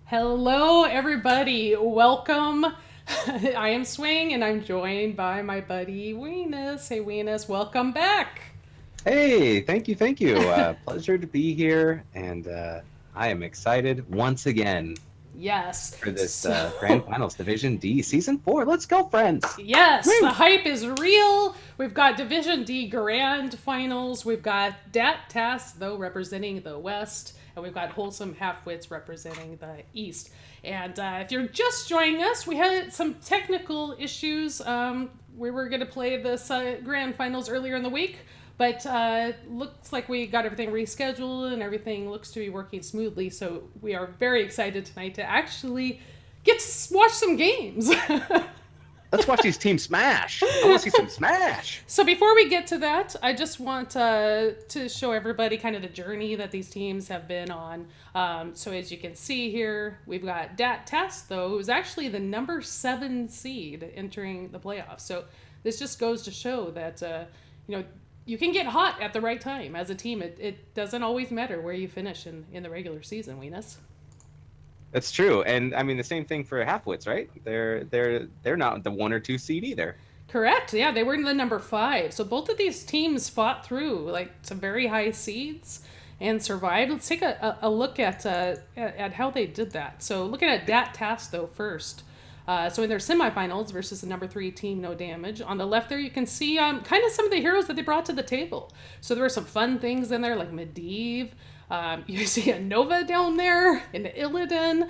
Hello, everybody. Welcome. I am Swing, and I'm joined by my buddy Weenus. Hey, Weenus, welcome back. Hey, thank you, thank you. Pleasure to be here, and I am excited once again Yes. for this Grand So, Finals Division D Season 4. Let's go, friends! yes, the Woo! hype is real. We've got Division D Grand Finals. We've got Tass, though, representing the West. And we've got Wholesome Halfwits representing the East. And if you're just joining us, we had some technical issues. We were going to play this Grand Finals earlier in the week. But looks like we got everything rescheduled and everything looks to be working smoothly. So we are very excited tonight to actually get to watch some games. Let's watch these teams smash. I want to see some smash. So before we get to that, I just want to show everybody kind of the journey that these teams have been on. So as you can see here, we've got Tass, though, who's actually the number 7 seed entering the playoffs. So this just goes to show that, you can get hot at the right time as a team. It doesn't always matter where you finish in the regular season, Weenus. That's true, and I mean the same thing for Halfwits, right? They're not the 1 or 2 seed either. Correct. Yeah, they were in the number 5. So both of these teams fought through like some very high seeds and survived. Let's take a look at how they did that. So looking at Dat Task though first. So in their semifinals versus the number 3 team, No Damage. On the left there, you can see kind of some of the heroes that they brought to the table. So there were some fun things in there like Medivh. You see a Nova down there, an Illidan.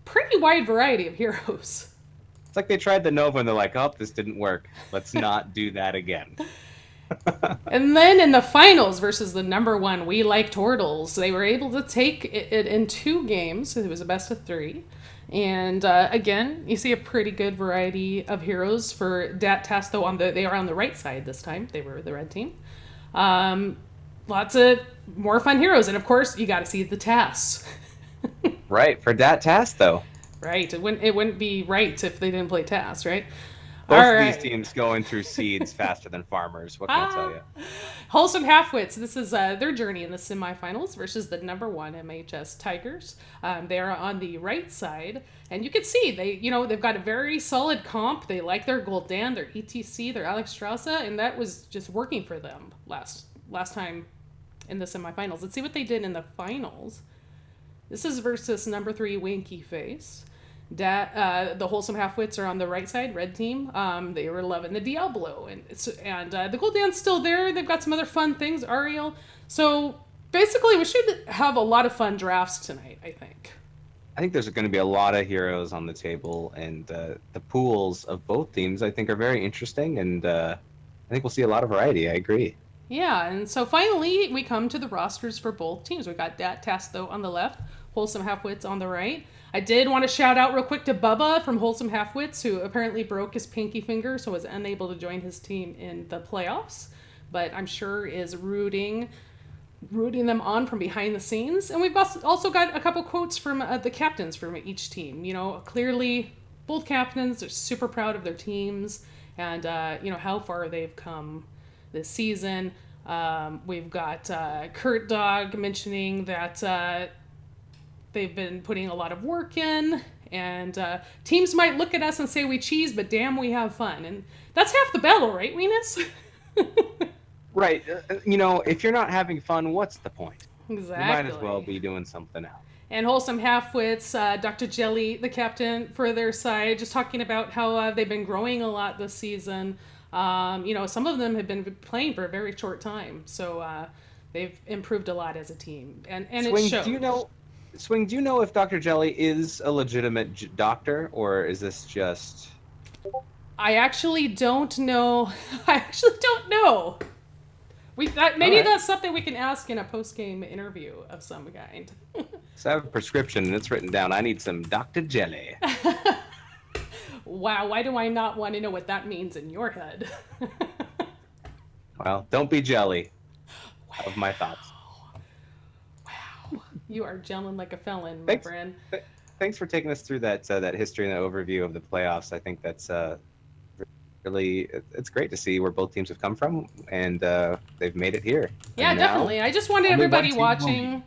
Pretty wide variety of heroes. It's like they tried the Nova and they're like, "Oh, this didn't work. Let's not do that again." And then in the finals versus the number 1, We Like Turtles, they were able to take it in 2 games. It was a best of 3. And again, you see a pretty good variety of heroes for Dat Test, though they are on the right side this time. They were the red team. Lots of more fun heroes. And of course, you got to see the Tass. Right, for that task though. Right. It wouldn't be right if they didn't play Tass, right? All Both of these right. teams going through seeds faster than farmers. What can I tell Ah, you? Wholesome Halfwits. This is their journey in the semifinals versus the number 1 MHS Tigers. They are on the right side, and you can see they've got a very solid comp. They like their Gul'dan, their ETC, their Alexstrasza, and that was just working for them last time in the semifinals. Let's see what they did in the finals. This is versus number 3 Winky Face. The Wholesome Halfwits are on the right side, red team. They were loving the Diablo, and the Gul'dan's still there. They've got some other fun things, Ariel. So basically, we should have a lot of fun drafts tonight, I think. I think there's going to be a lot of heroes on the table, and the pools of both teams I think are very interesting, and I think we'll see a lot of variety. I agree. Yeah, and so finally, we come to the rosters for both teams. We've got Tasto on the left, Wholesome Halfwits on the right. I did want to shout out real quick to Bubba from Wholesome Halfwits, who apparently broke his pinky finger, so was unable to join his team in the playoffs, but I'm sure is rooting them on from behind the scenes. And we've also got a couple quotes from the captains from each team. Clearly, both captains are super proud of their teams and, how far they've come this season. We've got Kurt Dog mentioning that they've been putting a lot of work in, and teams might look at us and say we cheese, but damn, we have fun. And that's half the battle, right, Venus? Right. If you're not having fun, what's the point? You might as well Exactly. be doing something else. And Wholesome Halfwits, Dr. Jelly, the captain for their side, just talking about how they've been growing a lot this season. Some of them have been playing for a very short time, so they've improved a lot as a team, and it Swing, do you showed. know? Swing, do you know if Dr. Jelly is a legitimate doctor, or is this just? I actually don't know. I actually don't know. All Maybe right. that's something we can ask in a post game interview of some kind. So I have a prescription and it's written down. I need some Dr. Jelly. Wow, why do I not want to know what that means in your head? Well, don't be jelly of my thoughts. Wow, you are gelling like a felon, my Thanks. friend. th- Thanks for taking us through that history and the overview of the playoffs. I think that's really it's great to see where both teams have come from, and they've made it here. Yeah, And now definitely. I just wanted only one everybody team will watching leave.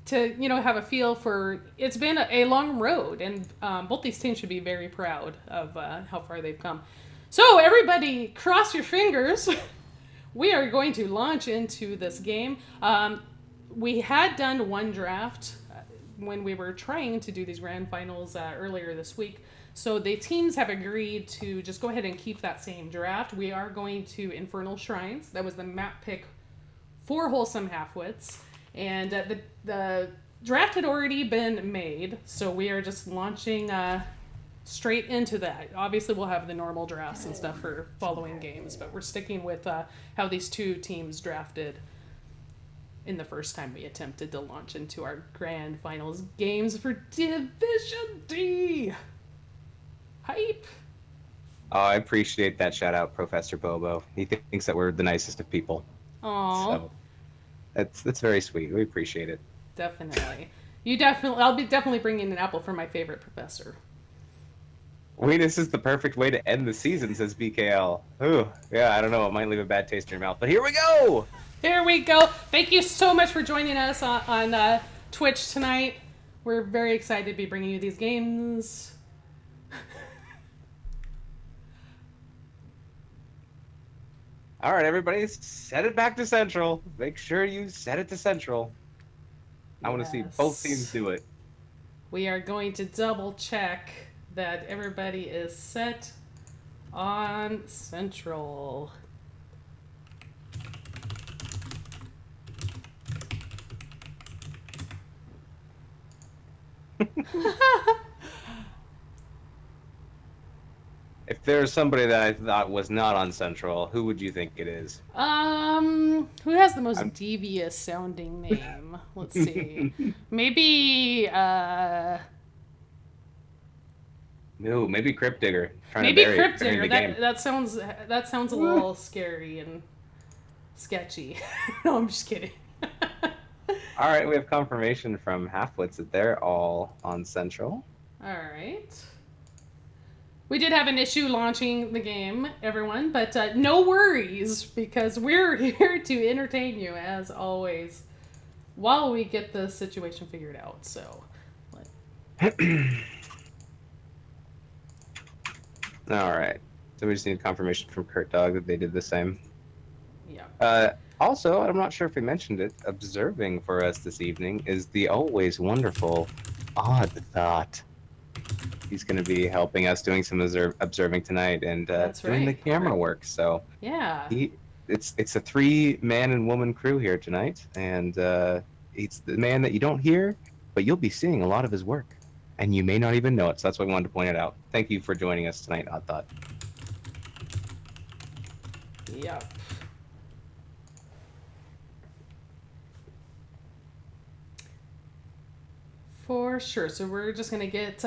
to have a feel for. It's been a long road, and both these teams should be very proud of how far they've come. So everybody, cross your fingers. We are going to launch into this game. We had done one draft when we were trying to do these grand finals earlier this week. So the teams have agreed to just go ahead and keep that same draft. We are going to Infernal Shrines. That was the map pick for Wholesome Halfwits. And the draft had already been made, so we are just launching straight into that. Obviously, we'll have the normal drafts and stuff for following games, but we're sticking with how these two teams drafted in the first time we attempted to launch into our grand finals games for Division D. Hype. Oh, I appreciate that shout out, Professor Bobo. He thinks that we're the nicest of people. Aww. So that's very sweet. We appreciate it. Definitely. I'll be definitely bringing an apple for my favorite professor. This is the perfect way to end the season, says BKL. Ooh, yeah, I don't know. It might leave a bad taste in your mouth, but here we go! Here we go. Thank you so much for joining us on Twitch tonight. We're very excited to be bringing you these games. All right, everybody, set it back to Central. Make sure you set it to Central. I want to see both teams do it. We are going to double check that everybody is set on Central. If there's somebody that I thought was not on Central, who would you think it is? Who has the most devious sounding name? Let's see. Maybe No, maybe Crypt Digger. Maybe Crypt Digger. That sounds a little scary and sketchy. No, I'm just kidding. All right, we have confirmation from Halfwits that they're all on Central. All right. We did have an issue launching the game, everyone, but no worries, because we're here to entertain you, as always, while we get the situation figured out. So, All right. So we just need confirmation from Kurt Dog that they did the same. Yeah. Also, I'm not sure if we mentioned it, observing for us this evening is the always wonderful Odd Thought. He's going to be helping us doing some observing tonight and doing the camera work. So yeah, it's a 3-man and woman crew here tonight, and it's the man that you don't hear, but you'll be seeing a lot of his work, and you may not even know it. So that's why I wanted to point it out. Thank you for joining us tonight, Odd Thought. Yep. For sure. So we're just gonna get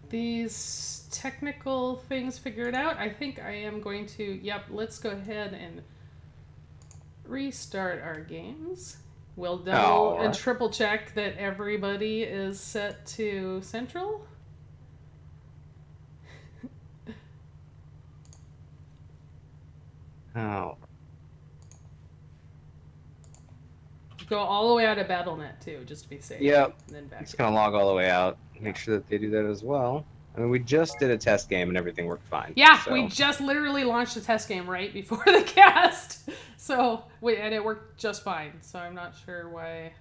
these technical things figured out. I think I am going to, yep, let's go ahead and restart our games. We'll double and triple check that everybody is set to Central. Oh. Go all the way out of BattleNet too, just to be safe. Yep. And then back. It's gonna log all the way out. Make sure that they do that as well. I mean, we just did a test game and everything worked fine. Yeah, so. We just literally launched a test game right before the cast. So, and it worked just fine. So I'm not sure why.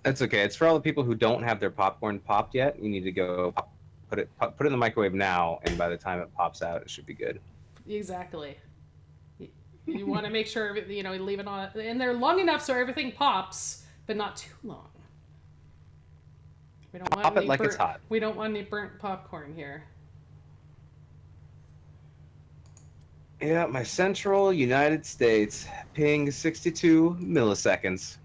That's okay. It's for all the people who don't have their popcorn popped yet. You need to go put it in the microwave now, and by the time it pops out, it should be good. Exactly. You want to make sure, you leave it on in there long enough so everything pops, but not too long. We don't want pop it like it's hot. We don't want any burnt popcorn here. Yeah, my Central United States ping 62 milliseconds.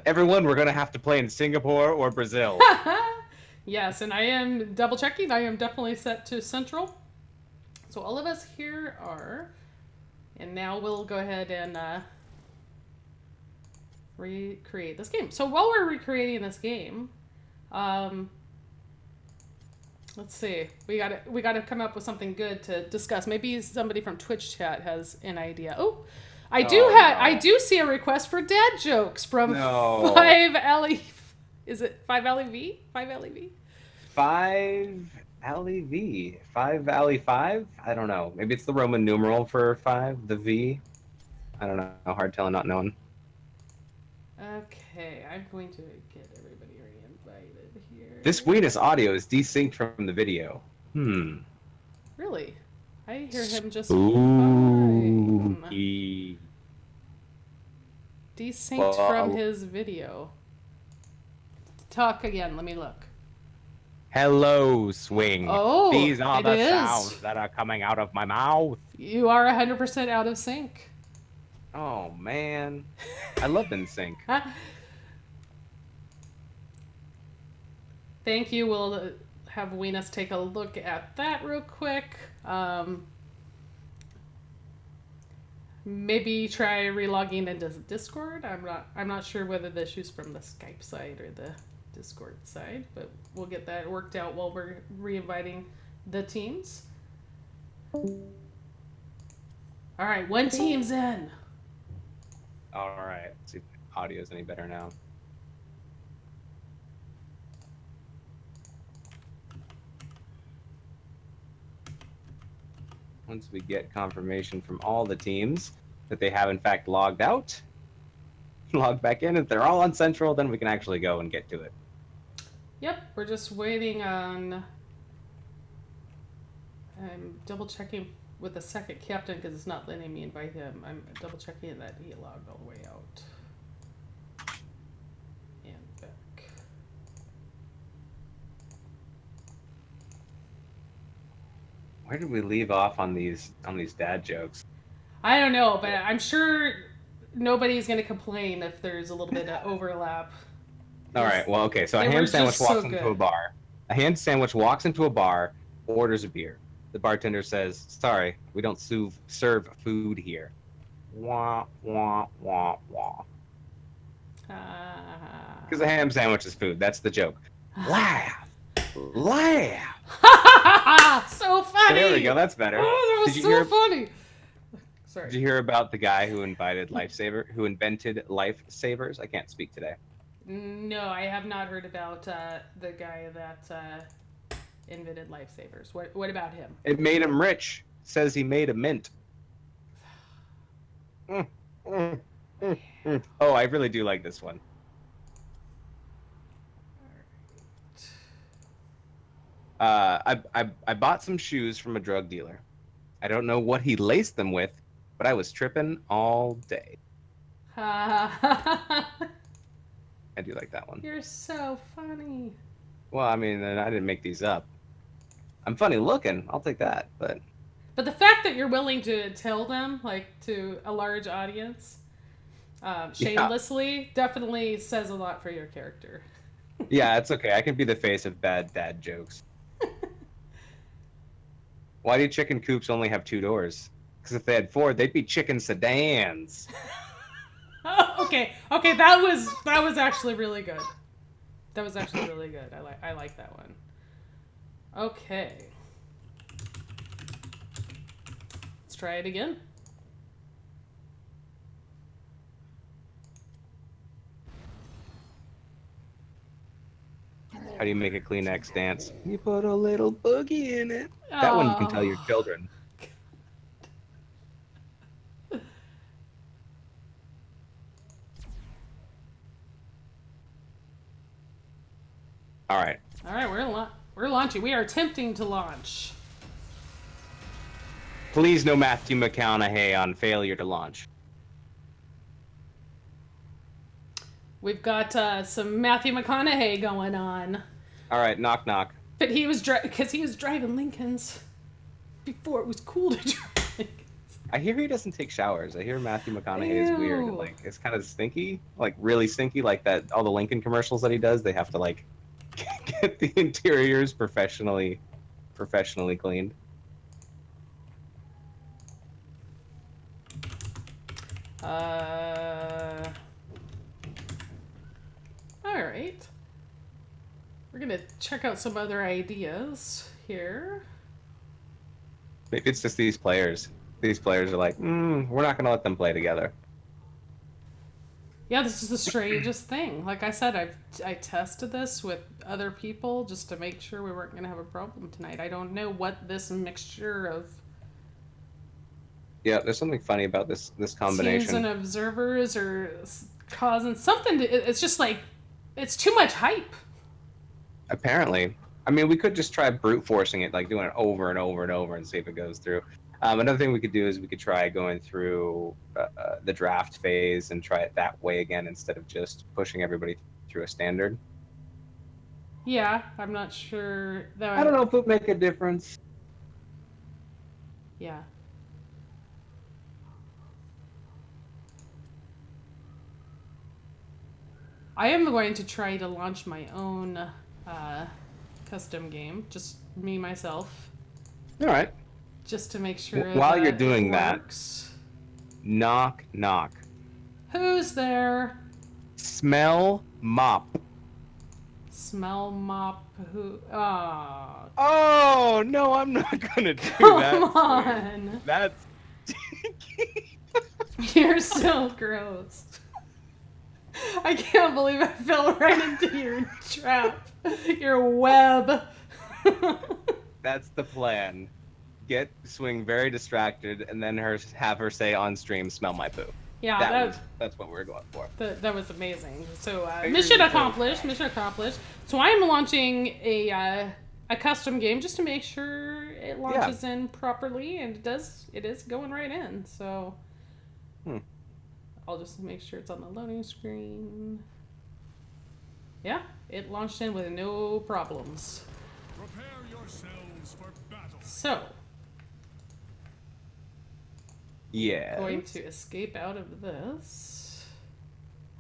Everyone, we're gonna have to play in Singapore or Brazil. Yes, and I am double checking. I am definitely set to Central. So all of us here are, and now we'll go ahead and recreate this game. So while we're recreating this game, let's see. We gotta come up with something good to discuss. Maybe somebody from Twitch chat has an idea. Oh, I no. do see a request for dad jokes from No. 5 LE. Is it 5 LEV? 5 LEV? 5 LEV. 5 Alley 5? I don't know. Maybe it's the Roman numeral for 5, the V. I don't know. Hard telling, not knowing. Okay, I'm going to get everybody re-invited This here. Weenus audio is desynced from the video. Really? I hear him just fine. Spooky. Desynced from Well, his video. Talk again, let me look. hello, swing. Oh, These are it the sounds is. that are coming out of my mouth. You are 100% out of sync. Oh, man. I love NSYNC. Thank you. We'll have Weenus take a look at that real quick. Maybe try relogging into Discord. I'm not sure whether the issue's from the Skype side or the Discord side, but we'll get that worked out while we're re-inviting the teams. All right, one team's in. All right. Let's see if the audio's any better now. Once we get confirmation from all the teams that they have in fact logged out, log back in. If they're all on Central, then we can actually go and get to it. Yep, we're just waiting on. I'm double checking with the second captain because it's not letting me invite him. I'm double checking that he logged all the way out. And back. Where did we leave off on these dad jokes? I don't know, but I'm sure nobody's going to complain if there's a little bit of overlap. All right. Well, okay. So a They ham were sandwich just so walks into a good. bar. A ham sandwich walks into a bar, orders a beer. The bartender says, "Sorry, we don't serve food here." Wah wah wah wah. Because a ham sandwich is food. That's the joke. Laugh, laugh. So funny. There we go. That's better. Oh, that was so funny. Sorry. Did you hear about the guy who invented lifesavers? I can't speak today. No, I have not heard about the guy that invented lifesavers. What about him? It made him rich. Says he made a mint. Oh, I really do like this one. I bought some shoes from a drug dealer. I don't know what he laced them with, but I was tripping all day. I do like that one. You're so funny. Well, I mean, I didn't make these up. I'm funny looking. I'll take that, but the fact that you're willing to tell them, like, to a large audience, shamelessly, definitely says a lot for your character. Yeah, it's okay. I can be the face of bad dad jokes. Why do chicken coops only have 2 doors? Because if they had 4, they'd be chicken sedans. Okay, that was actually really good. That was actually really good. I like that one. Okay. Let's try it again. How do you make a Kleenex dance? You put a little boogie in it. That one you can tell your children. All right. All right, we're launching. We are attempting to launch. Please no Matthew McConaughey on failure to launch. We've got some Matthew McConaughey going on. All right, knock knock. But he was driving Lincolns before it was cool to drive Lincolns. I hear he doesn't take showers. I hear Matthew McConaughey is weird. Like, it's kind of stinky, like really stinky, like that. All the Lincoln commercials that he does, they have to like get the interiors professionally cleaned. All right. We're gonna check out some other ideas here. Maybe it's just these players. these players are like, we're not going to let them play together. Yeah, this is the strangest thing. Like I said, I tested this with other people just to make sure we weren't going to have a problem tonight. I don't know what this mixture of Yeah, there's something funny about this teams and combination. observers are causing something. It's just like it's too much hype. Apparently, I mean, we could just try brute forcing it, like doing it over and over and over, and see if it goes through. Another thing we could do is we could try going through the draft phase and try it that way again instead of just pushing everybody through a standard. Yeah, I'm not sure. I don't know if it would make a difference. Yeah. I am going to try to launch my own custom game, just me myself, All right. just to make sure While you're that it doing that, works. knock, knock. Who's there? Smell mop. Smell mop. Who? Ah. Oh no, I'm not gonna do that. Come on. That's You're so gross. I can't believe I fell right into your trap. Your web. that's the plan. Swing very distracted, and then have her say on stream, "Smell my poo." Yeah, That's what we're going for. that was amazing. So Fingers mission and toes accomplished. crossed. Mission accomplished. So I'm launching a custom game just to make sure it launches in properly, and it is going right in. So I'll just make sure it's on the loading screen. Yeah, it launched in with no problems. Prepare yourselves for battle. So Yeah. going to escape out of this.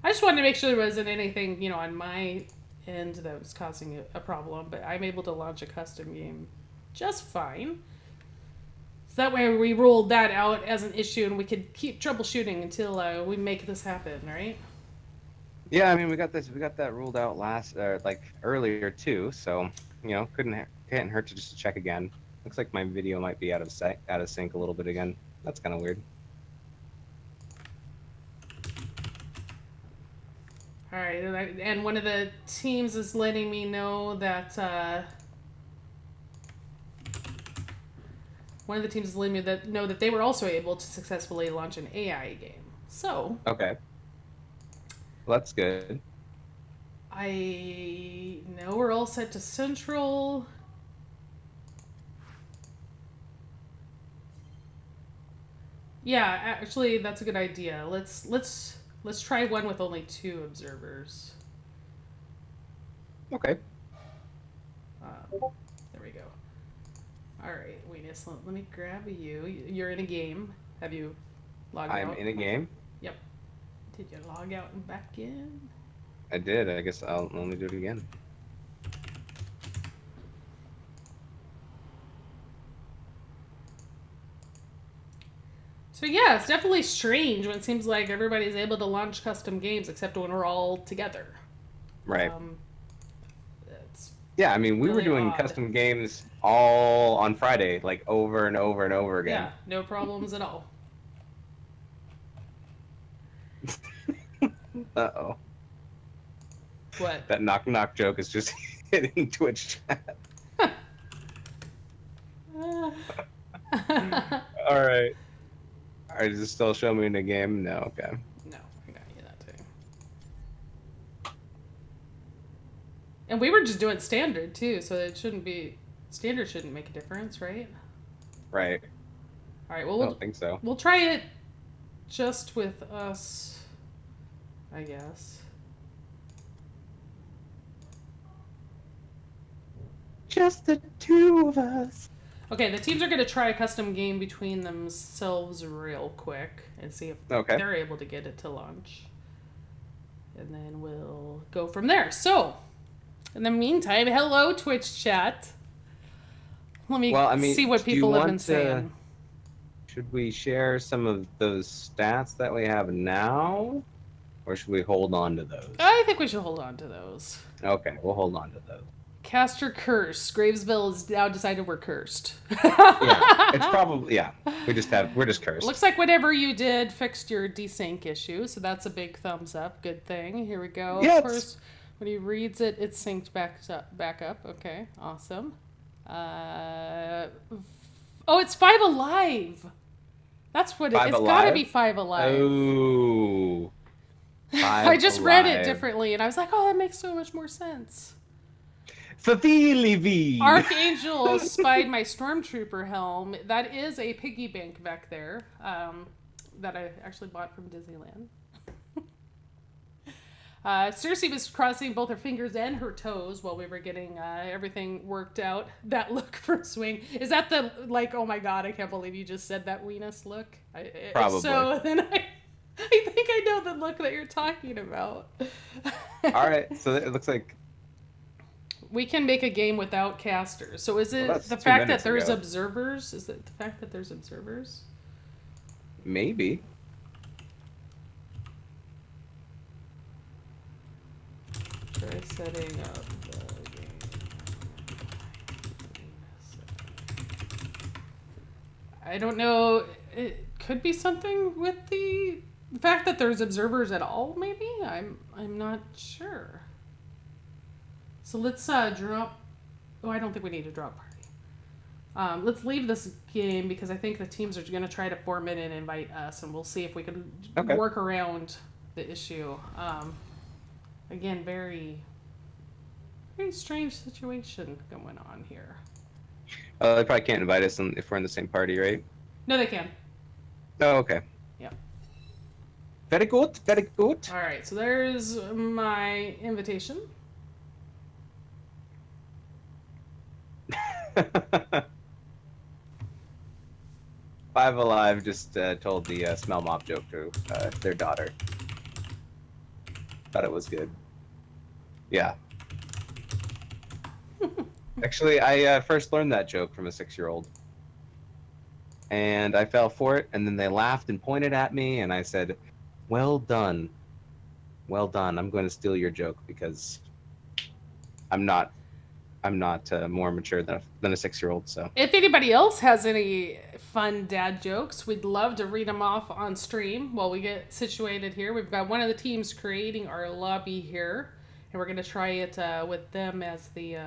I just wanted to make sure there wasn't anything, on my end that was causing a problem, but I'm able to launch a custom game just fine. So that way we ruled that out as an issue and we could keep troubleshooting until we make this happen, right? Yeah, I mean, we got that ruled out earlier too. So can't hurt to just check again. Looks like my video might be out of sync a little bit again. That's kind of weird. All right, and one of the teams is letting me know that that they were also able to successfully launch an AI game. So Okay. Well, that's good. I know we're all set to Central. Yeah, actually, that's a good idea. Let's try one with only 2 observers. Okay. There we go. All right, Weenus, let me grab you. You're in a game. Have you logged out? I'm in a game. Yep. Did you log out and back in? I did. I guess I'll only do it again. So yeah, it's definitely strange when it seems like everybody's able to launch custom games except when we're all together. Right. It's Yeah, I mean, we were really doing odd. custom games all on Friday, like over and over and over again. Yeah, no problems at all. Uh-oh. What? That knock knock joke is just hitting Twitch chat. All right. Does it still show me in the game? No, okay. No, I got you that too. And we were just doing standard too, so standard shouldn't make a difference, right? Right. All right, I well don't think so. we'll try it just with us, I guess. Just the 2 of us. Okay, the teams are going to try a custom game between themselves real quick and see if they're able to get it to launch. And then we'll go from there. So, in the meantime, hello, Twitch chat. Let me see what people have been saying. Should we share some of those stats that we have now? Or should we hold on to those? I think we should hold on to those. Okay, we'll hold on to those. Caster curse. Gravesville has now decided we're cursed. Yeah, it's probably we're just cursed. Looks like whatever you did fixed your desync issue, so that's a big thumbs up. Good thing. Here we go. Yeah, Of course, when he reads it, it's synced back up. Okay, awesome. Oh, it's 5 Alive. That's what Five it's Alive? got to be 5 Alive. Oh. I just read it differently, and I was like, oh, that makes so much more sense. Archangel spied my stormtrooper helm. That is a piggy bank back there that I actually bought from Disneyland. Cersei was crossing both her fingers and her toes while we were getting everything worked out. That look for swing. Is that the, like, oh my god, I can't believe you just said that weenus look? Probably. So then I think I know the look that you're talking about. Alright, so it looks like... We can make a game without casters. So is it the 2 fact that minutes there's ago. observers? Is it the fact that there's observers? Maybe. Try setting up the game. I don't know. It could be something with the fact that there's observers at all. Maybe I'm not sure. So let's drop. Oh, I don't think we need to drop party. Let's leave this game because I think the teams are going to try to form it and invite us, and we'll see if we can work around the issue. Again, very, very strange situation going on here. They probably can't invite us if we're in the same party, right? No, they can. Oh, okay. Yeah. Very good, very good. All right, so there's my invitation. Five Alive just told the smell mop joke to their daughter. Thought it was good. Yeah. Actually, I first learned that joke from a 6-year-old. And I fell for it, and then they laughed and pointed at me, and I said, well done. Well done. I'm going to steal your joke because I'm not more mature than a 6-year-old. So If anybody else has any fun dad jokes, we'd love to read them off on stream while we get situated here. We've got one of the teams creating our lobby here, and we're going to try it with them as the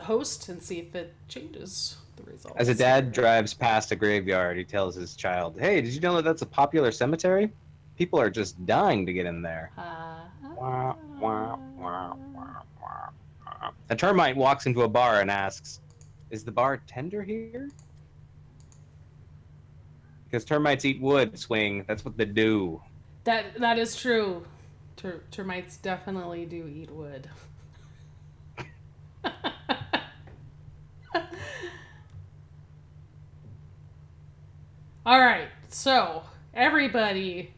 host and see if it changes the results. as a dad drives past a graveyard, he tells his child, hey, did you know that that's a popular cemetery? People are just dying to get in there. Wah, wah, wah, wah, wah. A termite walks into a bar and asks, is the bartender here? Because termites eat wood, Swing. That's what they do. That is true. Termites definitely do eat wood. All right, so everybody,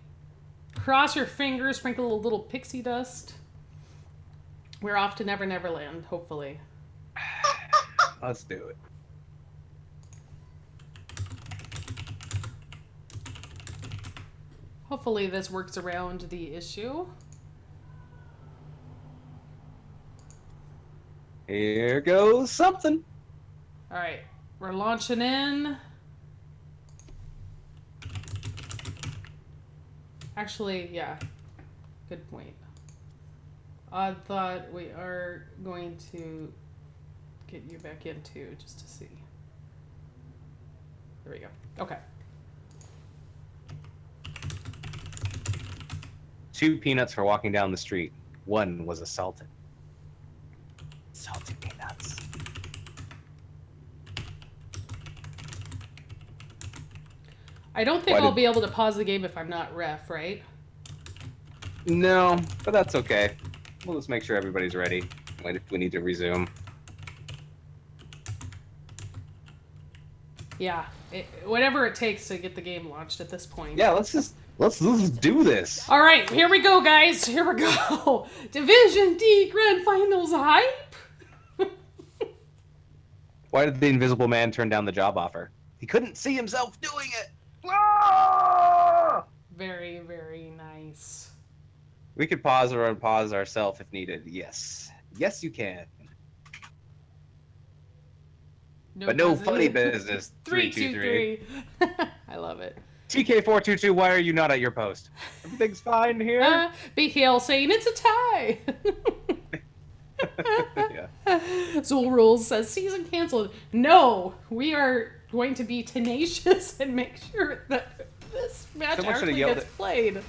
cross your fingers, sprinkle a little pixie dust. We're off to Never Never Land, hopefully. Let's do it. Hopefully this works around the issue. Here goes something. All right, we're launching in. Actually, yeah, good point. I thought we are going to get you back in too, just to see. There we go. Okay. 2 peanuts for walking down the street. 1 was assaulted. Salty peanuts. I don't think I'll be able to pause the game if I'm not ref, right? No, but that's okay. We'll just make sure everybody's ready if we need to resume. Yeah, whatever it takes to get the game launched at this point. Yeah, let's do this. All right, here we go, guys. Here we go. Division D Grand Finals hype. Why did the Invisible Man turn down the job offer? He couldn't see himself doing it. Ah! Very, very nice. We could pause or unpause ourselves if needed. Yes. Yes, you can. No But no buzzer. funny business. 323. 323. I love it. TK422, why are you not at your post? Everything's fine here. BKL saying it's a tie. Yeah. Zool Rules says season canceled. No, we are going to be tenacious and make sure that this match Someone should have actually yelled gets it. played.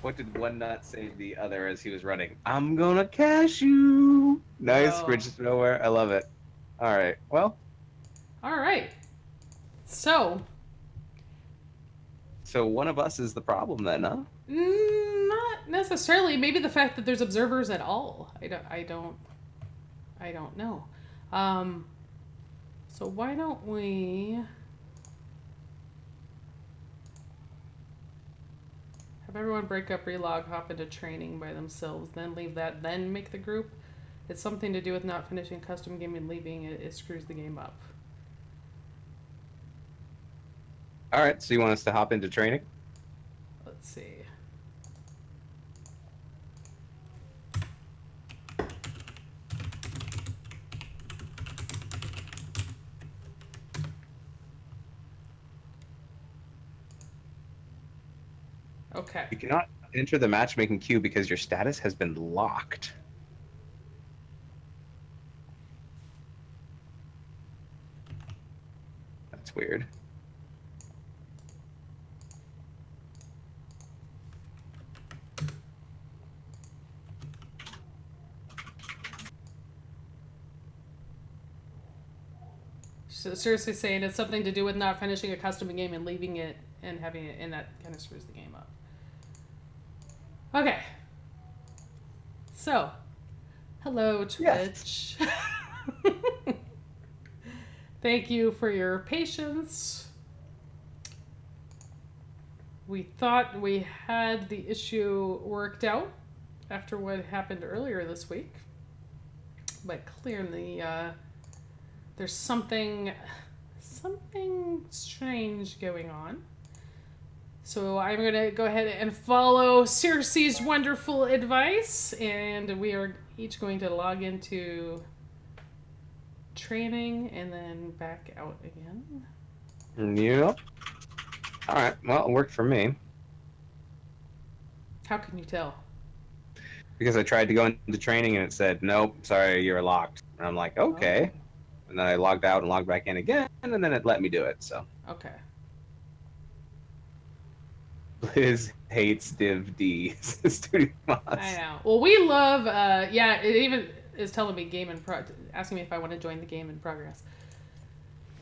What did one not say to the other as he was running? I'm gonna cash you. Nice, Oh. bridges to nowhere. I love it. All right. Well, All right. So, one of us is the problem then, huh? not necessarily. Maybe the fact that there's observers at all. I don't know. So why don't we have everyone break up, relog, hop into training by themselves, then leave that, then make the group? It's something to do with not finishing custom game and leaving it. It screws the game up. All right. So you want us to hop into training? Let's see. Okay. You cannot enter the matchmaking queue because your status has been locked. That's weird. So seriously saying it's something to do with not finishing a custom game and leaving it and having it, and that kind of screws the game up. Okay. So, hello Twitch. Yes. Thank you for your patience. We thought we had the issue worked out after what happened earlier this week, but clearly there's something strange going on. So I'm going to go ahead and follow Circe's wonderful advice, and we are each going to log into training and then back out again. Yep. All right. Well, it worked for me How can you tell? because I tried to go into training and it said, "Nope, sorry, you're locked." And I'm like, "Okay." Oh, And then I logged out and logged back in again, and then it let me do it. So okay. Liz hates Div D. Studio Mods. I know. Well, we love, yeah, it even is telling me game in asking me if I want to join the game in progress.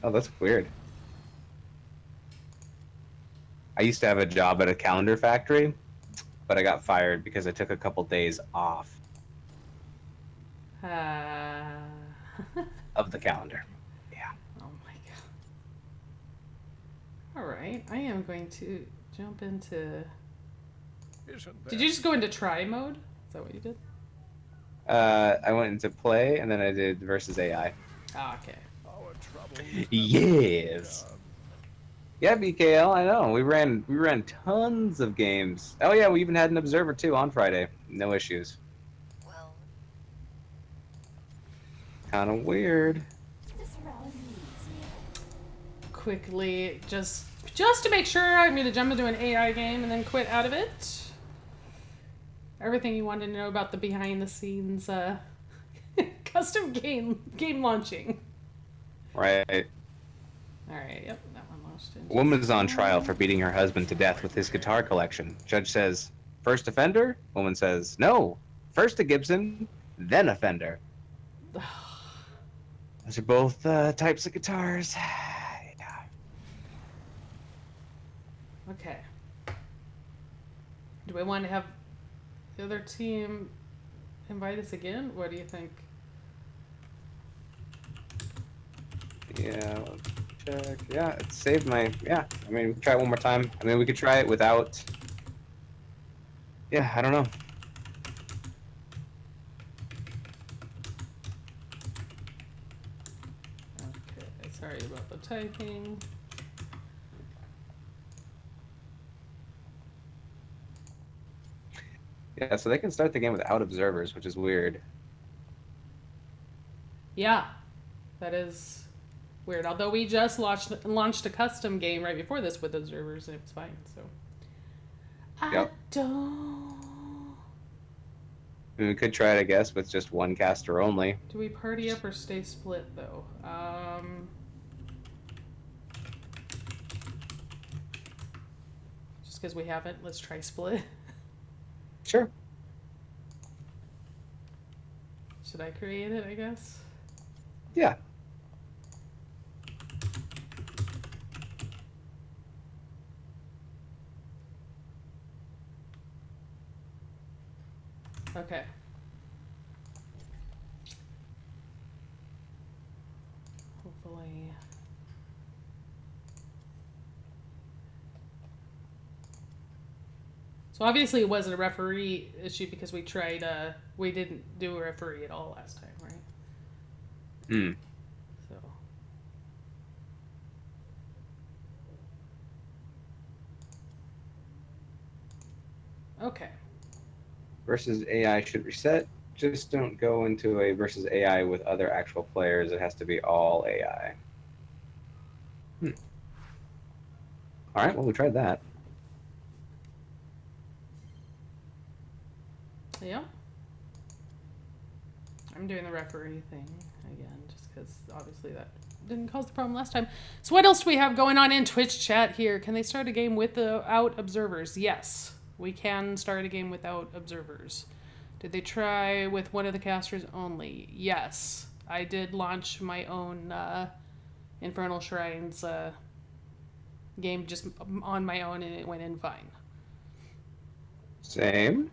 Oh, that's weird. I used to have a job at a calendar factory, but I got fired because I took a couple days off Uh, of the calendar. Yeah. oh my god. All right, I am going to jump into. Isn't Did you just go into try mode? Is that what you did? I went into play and then I did versus AI. Ah, okay. our troubles? Yes. Yeah, BKL, I know. We ran tons of games. Oh yeah, we even had an observer too on Friday. No issues. Well, Kind of weird. this round needs me. Quickly, just to make sure, I'm going to jump into an AI game and then quit out of it. Everything you wanted to know about the behind the scenes custom game launching. Right. All right, yep, that one lost. Woman is on trial for beating her husband to death with his guitar collection. Judge says, first offender? Woman says, no. First a Gibson, then a Fender. Those are both types of guitars. Yeah. Okay. Do we want to have the other team invite us again? What do you think? Yeah, let's check. Yeah, it saved my. Yeah, I mean, we can try it one more time. I mean, we could try it without. Yeah, I don't know. Okay, sorry about the typing. Yeah, so they can start the game without observers, which is weird. Yeah, that is weird. Although we just launched a custom game right before this with observers, and it was fine. So I Yep. don't. I mean, we could try it, I guess, with just one caster only. Do we party up or stay split though? Just because we haven't, let's try split. Sure. Should I create it? I guess. Yeah. Okay. Hopefully. So obviously it wasn't a referee issue because we tried, we didn't do a referee at all last time, right? Hmm. So. Okay. Versus AI should reset. Just don't go into a versus AI with other actual players. It has to be all AI. All right, well, we tried that. Yeah. I'm doing the referee thing again, just because obviously that didn't cause the problem last time. So what else do we have going on in Twitch chat here? Can they start a game without observers? Yes, we can start a game without observers. Did they try with one of the casters only? Yes. I did launch my own Infernal Shrines game just on my own, and it went in fine. Same.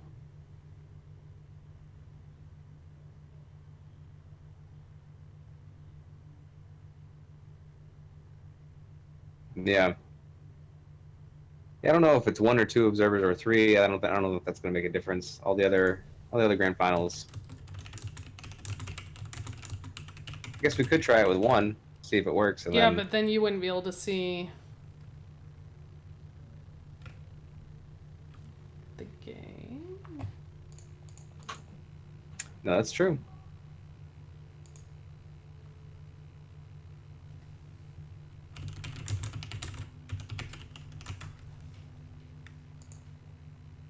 Yeah. Yeah, I don't know if it's one or two observers or three. I don't know if that's going to make a difference. All the other grand finals. I guess we could try it with one, see if it works, and Yeah, then. but then you wouldn't be able to see the game. No, that's true.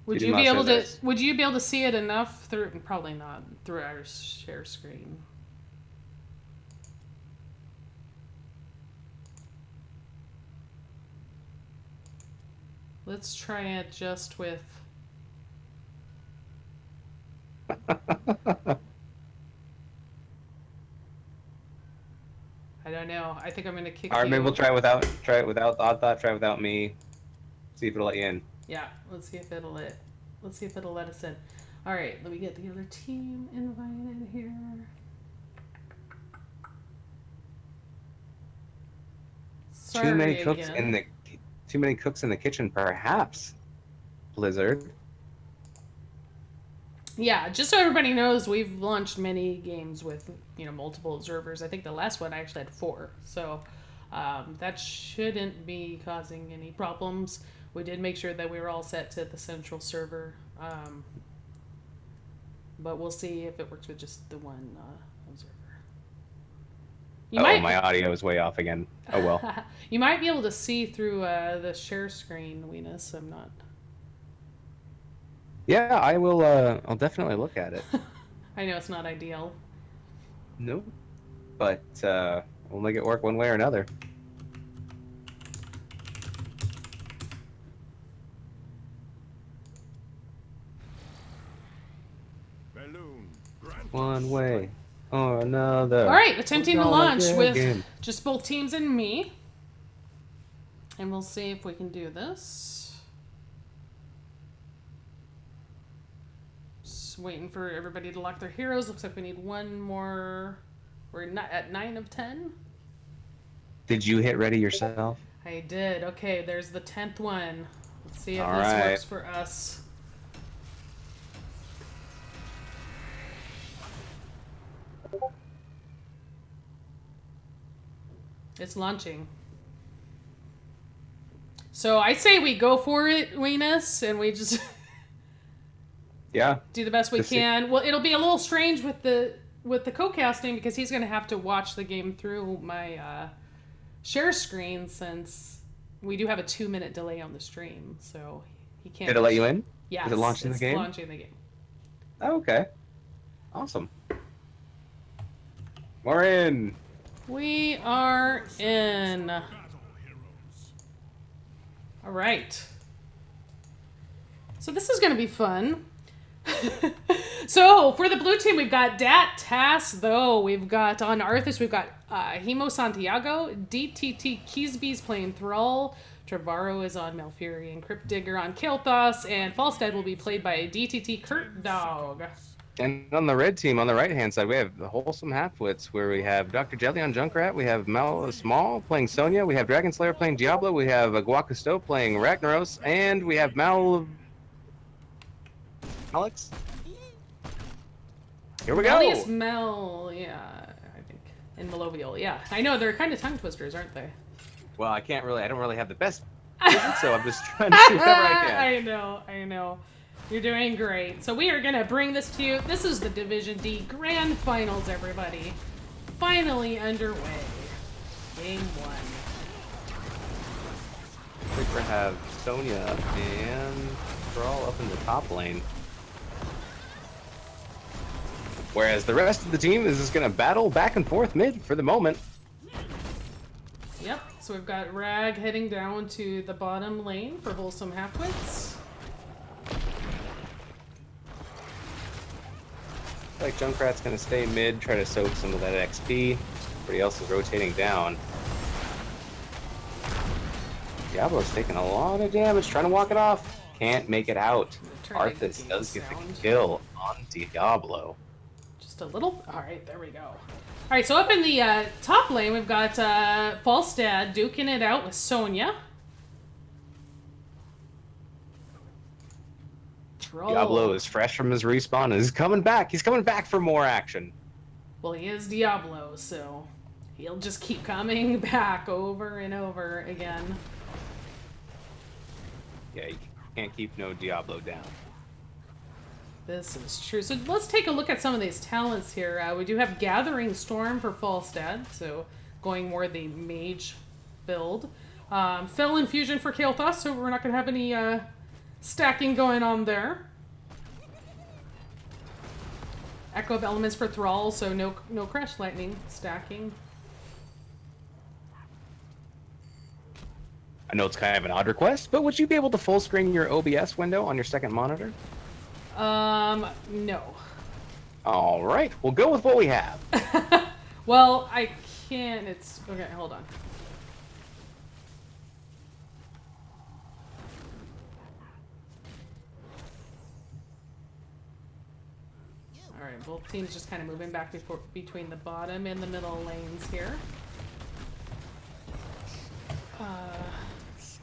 Would Cutie you be Mouse able says to? Would you be able to see it enough through? Probably not through our share screen. Let's try it just with. I don't know. I think I'm gonna kick All right, you. maybe we'll try it without Odd Thought. Try it without me. See if it'll let you in. Yeah. Let's see if it'll let. Let's see if it'll let us in. All right. Let me get the other team invited here. Sorry Too many again. too many cooks in the kitchen, perhaps. Blizzard. Yeah, just so everybody knows, we've launched many games with multiple observers. I think the last one I actually had 4, so that shouldn't be causing any problems. We did make sure that we were all set to the central server, but we'll see if it works with just the one observer. My audio is way off again. Oh well. You might be able to see through the share screen, Weenus. I'm not. Yeah, I will. I'll definitely look at it. I know it's not ideal. No, but we'll make it work one way or another. Balloon. Grant One us way or another. All right, attempting to launch with again. just both teams and me. And we'll see if we can do this. Just waiting for everybody to lock their heroes. Looks like we need one more. We're not at 9 of 10. Did you hit ready yourself? I did. Okay, there's the 10th one. Let's see if All this right. works for us. It's launching. So I say we go for it, Weenus, and we just Yeah. do the best we To see- can. Well, it'll be a little strange with the co-casting because he's going to have to watch the game through my share screen since we do have a 2-minute delay on the stream, so he can't. Did it let you in? Yes, Is it launching the it's game? launching the game. Oh, okay. Awesome. We're in. We are in. Battle, heroes. All right. So this is going to be fun. So for the blue team, we've got Tass, though. We've got on Arthas, we've got Hemo Santiago, DTT Keysby's playing Thrall, Trevorrow is on Malfurion, Crypt Digger on Kael'thas, and Falstad will be played by DTT Kurt Dog. And on the red team, on the right-hand side, we have the Wholesome Halfwits, where we have Dr. Jelly on Junkrat, we have Mel Small playing Sonya, we have Dragon Slayer playing Diablo, we have Guacusto playing Ragnaros, and we have Alex? Here we go! Melius Mel, yeah, I think. And Melovial, yeah. I know, they're kind of tongue twisters, aren't they? Well, I don't really have the best vision, so I'm just trying to see whatever I can. I know. You're doing great. So we are going to bring this to you. This is the Division D Grand Finals, everybody. Finally underway. Game 1. I think we have Sonya and Thrall up in the top lane. Whereas the rest of the team is just going to battle back and forth mid for the moment. Yep, so we've got Rag heading down to the bottom lane for Wholesome Halfwits. Like Junkrat's going to stay mid, try to soak some of that XP. Everybody else is rotating down. Diablo's taking a lot of damage, trying to walk it off. Can't make it out. Arthas does get the kill on Diablo. Just a little. All right, there we go. All right, so up in the top lane, we've got Falstad duking it out with Sonya. Diablo is fresh from his respawn and is coming back. He's coming back for more action. Well, he is Diablo, so he'll just keep coming back over and over again. Yeah, you can't keep no Diablo down. This is true. So let's take a look at some of these talents here. We do have Gathering Storm for Falstad, so going more the mage build. Fell Infusion for Kael'thas, so we're not going to have any stacking going on there. Echo of Elements for Thrall, so no Crash Lightning stacking. I know it's kind of an odd request, but would you be able to full screen your OBS window on your second monitor? No. All right, we'll go with what we have. Well, I can. It's okay. Hold on. All right, both teams just kind of moving back between the bottom and the middle lanes here.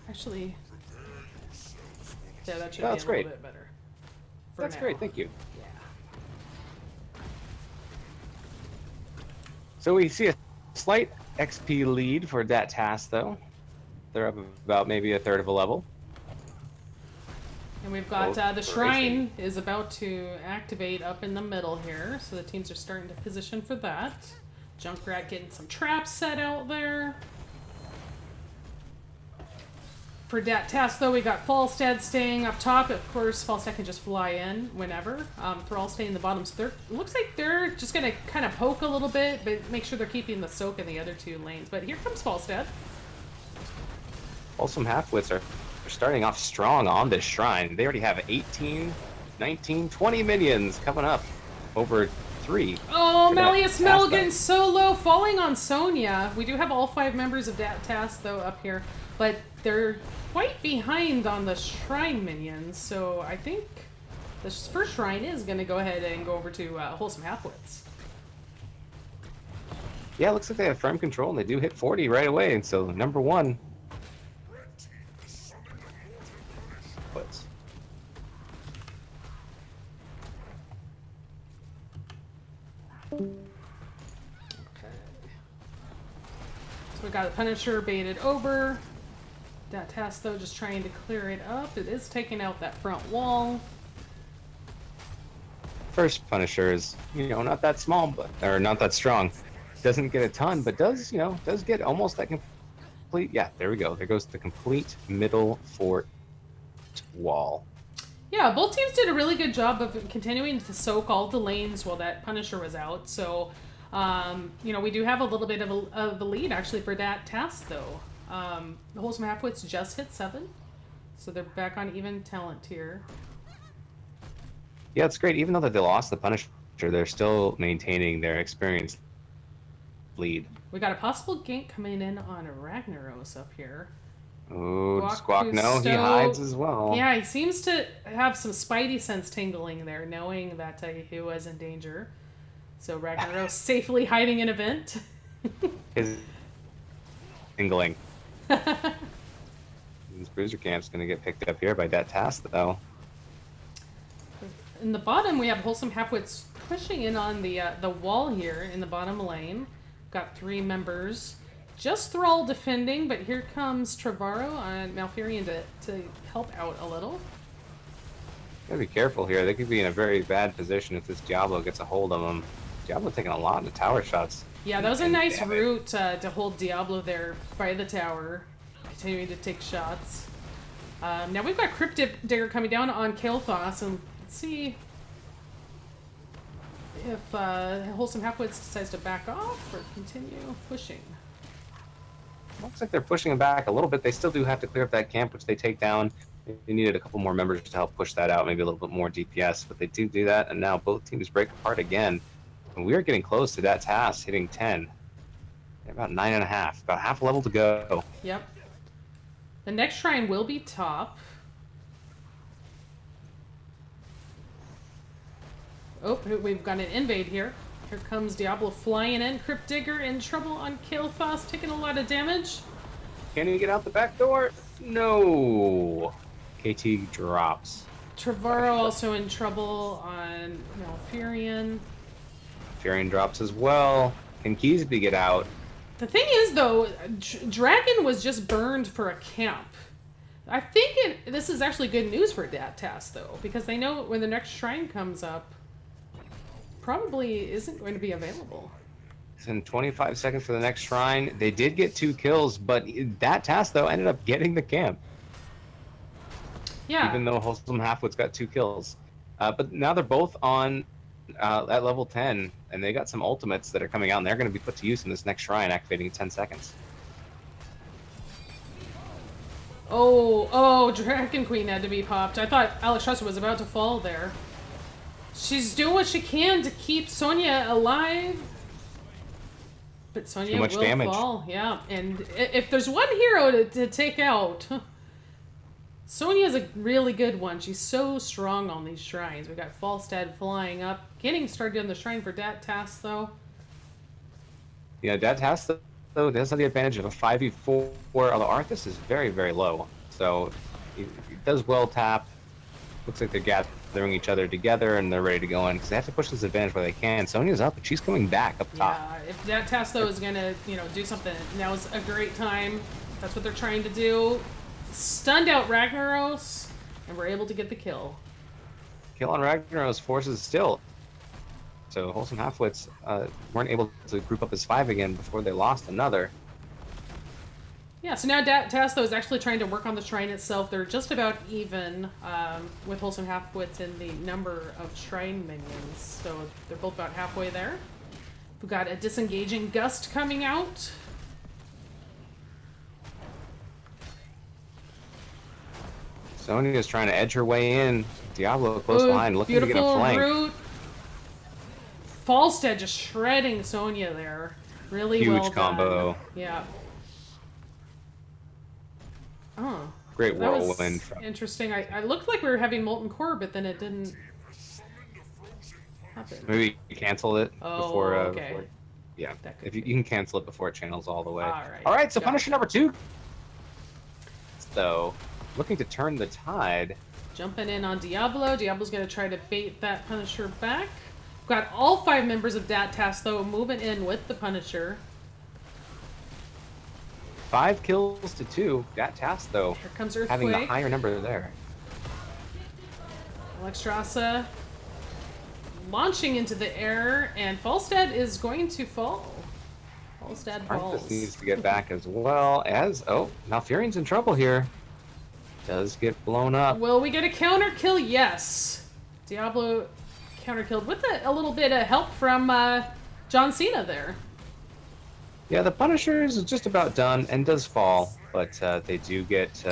Actually, yeah, that should be a little bit better. That's great, thank you. Yeah. So we see a slight XP lead for that Tass, though. They're up about maybe a third of a level. And we've got Both the for shrine is about to activate up in the middle here, so the teams are starting to position for that. Junkrat getting some traps set out there. For Tass, though, we got Falstad staying up top. Of course, Falstad can just fly in whenever. Thrall staying in the bottom. So it looks like they're just going to kind of poke a little bit, but make sure they're keeping the soak in the other two lanes. But here comes Falstad. Wholesome Halfwits are starting off strong on this shrine. They already have 18, 19, 20 minions coming up over 3. Oh, Melius Mel getting so low, falling on Sonya. We do have all 5 members of Tass, though, up here. But they're quite behind on the shrine minions, so I think the first shrine is going to go ahead and go over to Wholesome Halfwits. Yeah, it looks like they have firm control, and they do hit 40 right away, and so number 1. What's Okay. So we got the Punisher baited over. Tass, though, just trying to clear it up. It is taking out that front wall. first Punisher is, not that small, or not that strong. Doesn't get a ton, but does get almost that complete. Yeah, there we go. There goes the complete middle fort wall. Yeah, both teams did a really good job of continuing to soak all the lanes while that Punisher was out. So, we do have a little bit of a lead actually for that Tass though. The Wholesome Halfwits just hit 7, so they're back on even talent tier. Yeah, it's great. Even though that they lost the Punisher, they're still maintaining their experience lead. We got a possible gank coming in on Ragnaros up here. Oh, Squawk, no, he hides as well. Yeah, he seems to have some spidey sense tingling there, knowing that he was in danger. So Ragnaros safely hiding in a vent. His tingling. This bruiser camp's gonna get picked up here by that Tass, though. In the bottom, we have Wholesome Halfwits pushing in on the wall here in the bottom lane. Got 3 members. Just Thrall defending, but here comes Trevorrow on Malfurion to help out a little. Gotta be careful here. They could be in a very bad position if this Diablo gets a hold of them. Diablo taking a lot of tower shots. Yeah, that was a nice route to hold Diablo there by the tower, continuing to take shots. Now we've got Crypt Digger coming down on Kael'thas, and let's see if Wholesome Halfwits decides to back off or continue pushing. Looks like they're pushing them back a little bit. They still do have to clear up that camp, which they take down. They needed a couple more members to help push that out, maybe a little bit more DPS, but they do that, and now both teams break apart again. And we are getting close to that Tass hitting 10. They're about 9.5, about half a level to go. Yep. The next shrine will be top. Oh, we've got an invade here. Here comes Diablo flying in. Crypt Digger in trouble on Kael'thas, taking a lot of damage. Can he get out the back door? No. KT drops. Trevorrow also in trouble on Malfurion. Furion drops as well. Can Keysby get out? The thing is, though, Dragon was just burned for a camp. I think this is actually good news for Tass, though, because they know when the next shrine comes up, probably isn't going to be available. It's in 25 seconds for the next shrine. They did get 2 kills, but that Tass, though, ended up getting the camp. Yeah. Even though Wholesome Halfwits got 2 kills. But now they're both on at level 10, and they got some ultimates that are coming out, and they're going to be put to use in this next shrine, activating in 10 seconds. Oh, Dragon Queen had to be popped. I thought Alexstrasza was about to fall there. She's doing what she can to keep Sonya alive. But Sonya will damage. fall. Yeah, and if there's one hero to take out, Sonya's a really good one. She's so strong on these shrines. We got Falstad flying up. Getting started on the shrine for Dat Tass, though. Yeah, Dat Tass, though, does have the advantage of a 5v4, although Arthas is very, very low. So he does well tap. Looks like they're gathering each other together, and they're ready to go in, because they have to push this advantage where they can. Sonya's up, but she's coming back up top. Yeah, if Dat Tass, though, is going to, do something, now's a great time. That's what they're trying to do. Stunned out Ragnaros, and we're able to get the kill. Kill on Ragnaros forces still. So Wholesome Halfwits weren't able to group up as 5 again before they lost another. Yeah, so now Tass, though, is actually trying to work on the shrine itself. They're just about even with Wholesome Halfwits in the number of shrine minions. So they're both about halfway there. We've got a disengaging Gust coming out. Sonya's trying to edge her way in. Diablo close behind, looking to get a flank. Root. Falstad just shredding Sonya there. Really Huge well done. combo. Yeah. Oh. Great That whirlwind. was interesting. I looked like we were having Molten Core, but then it didn't happen. Maybe you cancel it before. Okay. Before, yeah, That could if you can cancel it before it channels all the way. Alright. All right, so Got Punisher number 2. So, looking to turn the tide. Jumping in on Diablo. Diablo's going to try to bait that Punisher back. We've got all 5 members of Dat Tass, though, moving in with the Punisher. 5 kills to 2. Dat Tass, though, Here comes Earthquake. having the higher number there. Alexstrasza launching into the air, and Falstad is going to fall. Falstad falls. Arthas needs to get back as well as... Oh, Malfurion's in trouble here. Does get blown up. Will we get a counter kill? Yes. Diablo counter killed with a little bit of help from John Cena there. Yeah, the Punisher is just about done and does fall, but they do get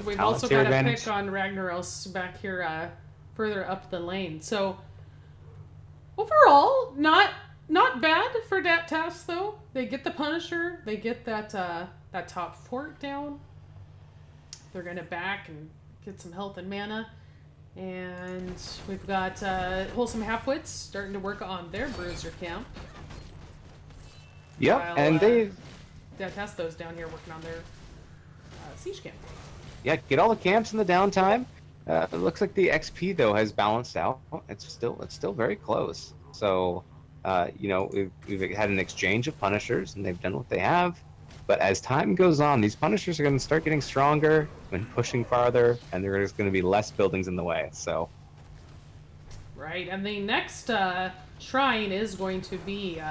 We've also got a advantage. pick on Ragnaros back here further up the lane. So overall, not bad for that task though. They get the Punisher, they get that that top fort down. They're gonna back and get some health and mana. And we've got Wholesome Halfwits starting to work on their bruiser camp. Yep, While, and they... Tass those down here working on their siege camp. Yeah, get all the camps in the downtime. It looks like the XP though has balanced out. It's still very close. So, you know, we've had an exchange of Punishers, and they've done what they have. But as time goes on, these Punishers are going to start getting stronger and pushing farther, and there's going to be less buildings in the way. So, Right, and the next shrine is going to be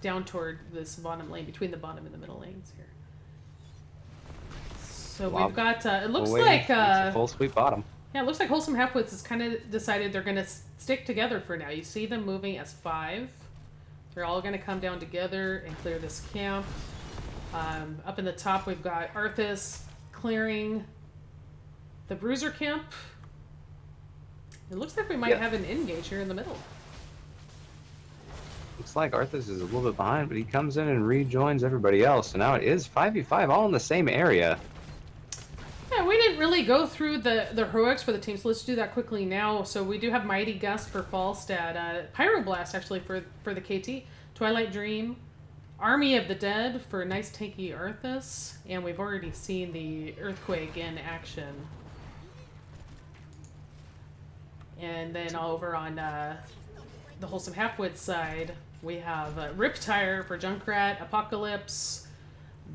down toward this bottom lane, between the bottom and the middle lanes here. So Wow. we've got, it looks away, like, it's a full sweep bottom. yeah, it looks like Wholesome Halfwits has kind of decided they're going to stick together for now. You see them moving as 5. They're all going to come down together and clear this camp. Up in the top, we've got Arthas clearing the Bruiser camp. It looks like we might have an engage here in the middle. Looks like Arthas is a little bit behind, but he comes in and rejoins everybody else. So now it is 5v5, all in the same area. Yeah, we didn't really go through the heroics for the team, so let's do that quickly now. So we do have Mighty Gust for Falstad, Pyroblast actually for the KT, Twilight Dream, Army of the Dead for nice tanky Arthas, and we've already seen the Earthquake in action. And then over on the Wholesome Halfwit side, we have Riptire for Junkrat, Apocalypse,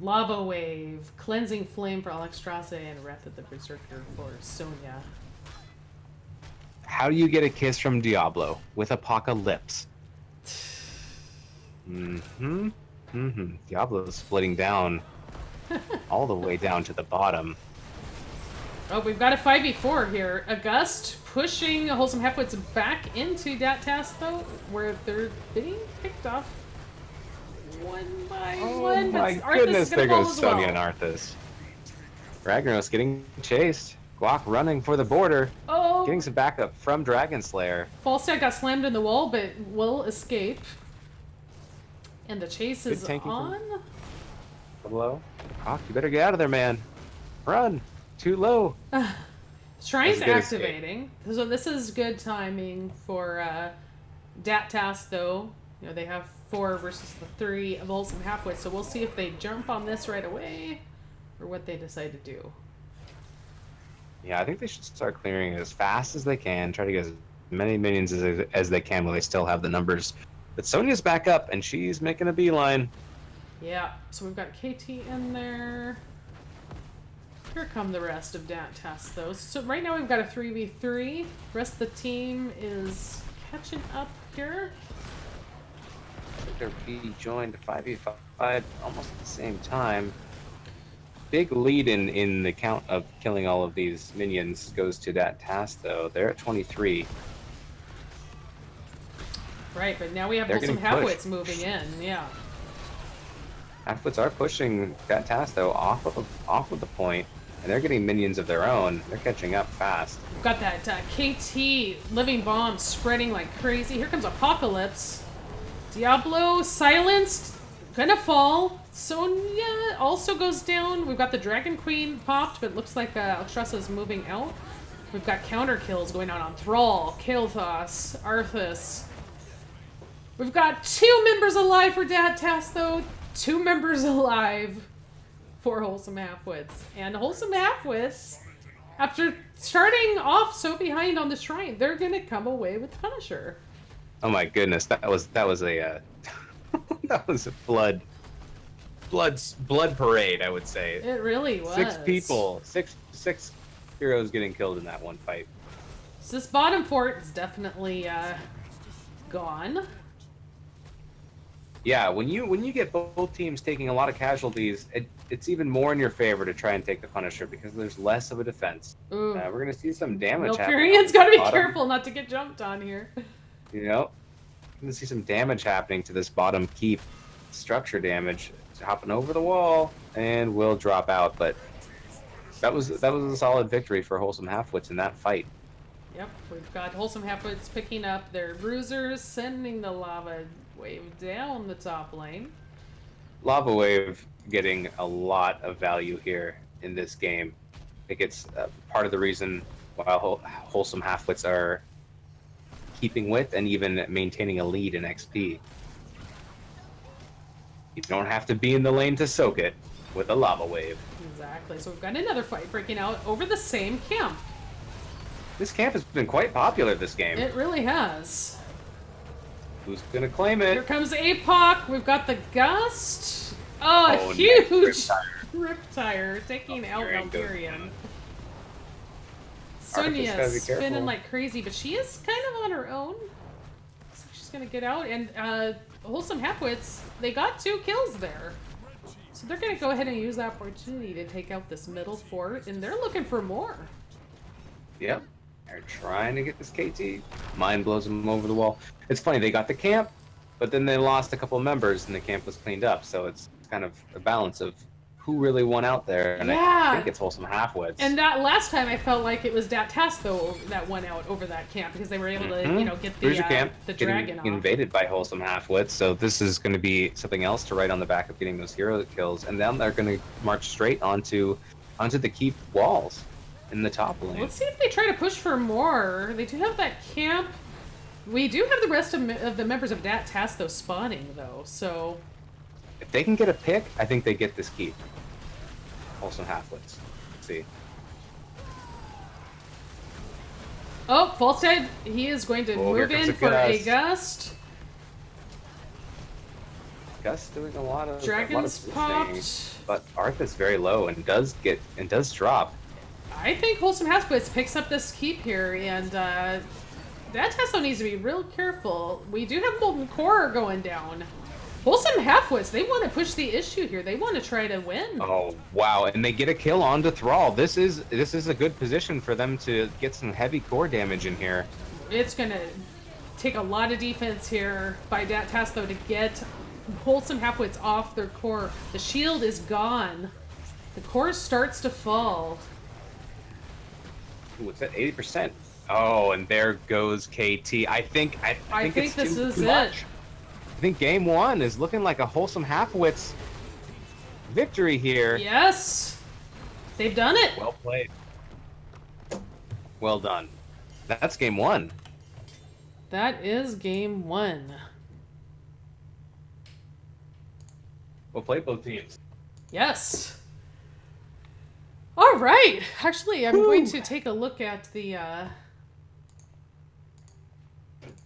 Lava Wave, Cleansing Flame for Alexstrasza, and Wrath of the Berserker for Sonya. How do you get a kiss from Diablo with Apocalypse? Diablo's splitting down all the way down to the bottom. Oh, we've got a 5v4 here. August pushing Wholesome Halfwits back into that task, though, where they're being picked off one by one. My Arthas goodness, is gonna there fall goes as Sonya well. and Arthas. Ragnaros getting chased. Guac running for the border. Oh, Getting some backup from Dragon Slayer. Falstad got slammed in the wall, but will escape. And the chase Good is tanking from- on. Hello? Guac, you better get out of there, man. Run. Too low. Shrine's That's a good escape. activating. So this is good timing for Dat Task, though. You know, they have 4 versus the 3 of Wholesome Halfway, so we'll see if they jump on this right away or what they decide to do. Yeah, I think they should start clearing as fast as they can. Try to get as many minions as they can while they still have the numbers. But Sonya's back up, and she's making a beeline. Yeah, so we've got KT in there. Here come the rest of Dat Task, though. So right now we've got a 3v3. The rest of the team is catching up here. Victor P joined 5v5 almost at the same time. Big lead in the count of killing all of these minions goes to that task, though. They're at 23. Right, but now we have They're Wholesome getting pushed. Halfwits moving in, yeah. Halfwits are pushing that task, though, off of the point, and they're getting minions of their own. They're catching up fast. We've got that KT Living Bomb spreading like crazy. Here comes Apocalypse. Diablo silenced, gonna fall. Sonya also goes down. We've got the Dragon Queen popped, but it looks like Alexstrasza is moving out. We've got counter kills going on Thrall, Kael'thas, Arthas. We've got 2 members alive for Dat Task, though. 2 members alive for Wholesome Halfwits. And Wholesome Halfwits, after starting off so behind on the shrine, they're gonna come away with Punisher. Oh my goodness, that was a that was a blood parade, I would say. It really was. 6 people, six heroes getting killed in that one fight. So this bottom fort is definitely gone. Yeah, when you get both teams taking a lot of casualties, it's even more in your favor to try and take the Punisher because there's less of a defense. Ooh. We're gonna see some damage happening. Malfurion's got to be bottom. careful not to get jumped on here. You know, we're gonna see some damage happening to this bottom keep. Structure damage. It's hopping over the wall and will drop out, but that was a solid victory for Wholesome Halfwits in that fight. Yep, we've got Wholesome Halfwits picking up their bruisers, sending the lava wave down the top lane. Lava Wave getting a lot of value here in this game. I think it's part of the reason why Wholesome Halfwits are keeping with and even maintaining a lead in XP. You don't have to be in the lane to soak it with a Lava Wave. Exactly, so we've got another fight breaking out over the same camp. This camp has been quite popular this game. It really has. Who's gonna claim it? Here comes APOC. We've got the Gust. Oh, a nice. huge Riptire taking out Malfurion. Malfurion. Sonia's gotta be spinning careful. like crazy, but she is kind of on her own. So she's gonna get out, and Wholesome Halfwits, they got 2 kills there. So they're gonna go ahead and use the opportunity to take out this middle fort, and they're looking for more. Yep. They're trying to get this KT. Mine blows them over the wall. It's funny, they got the camp, but then they lost a couple of members and the camp was cleaned up. So it's kind of a balance of who really won out there. And Yeah. I think it's Wholesome Halfwits. And that last time I felt like it was Tass though that won out over that camp because they were able to, you know, get the Here's your camp the getting dragon off. invaded by Wholesome Halfwits. So this is going to be something else to write on the back of getting those hero kills. And then they're going to march straight onto the keep walls in the top lane. Let's see if they try to push for more. They do have that camp. We do have the rest of the members of Tass though spawning though, so If they can get a pick, I think they get this keep. Wholesome Halfwits. Let's see. oh, Falstad, he is going to Oh, here move comes in a for a Gust. Gust. Gus doing a lot of Dragons positioning, popped. but Arthas very low and does drop. I think Wholesome Halfwits picks up this keep here, and that Testo needs to be real careful. We do have Molten Core going down. Wholesome Halfwits, they want to push the issue here. They want to try to win. Oh wow! And they get a kill onto Thrall. This is a good position for them to get some heavy core damage in here. It's going to take a lot of defense here by Testo to get Wholesome Halfwits off their core. The shield is gone. The core starts to fall. Ooh, it's at 80%. Oh, and there goes KT. I think it's this too is much. it. I think game 1 is looking like a Wholesome Halfwits victory here. Yes! They've done it! Well played. Well done. That's game 1. That is game 1. Well played, both teams. Yes! Alright! Actually, I'm going to take a look at the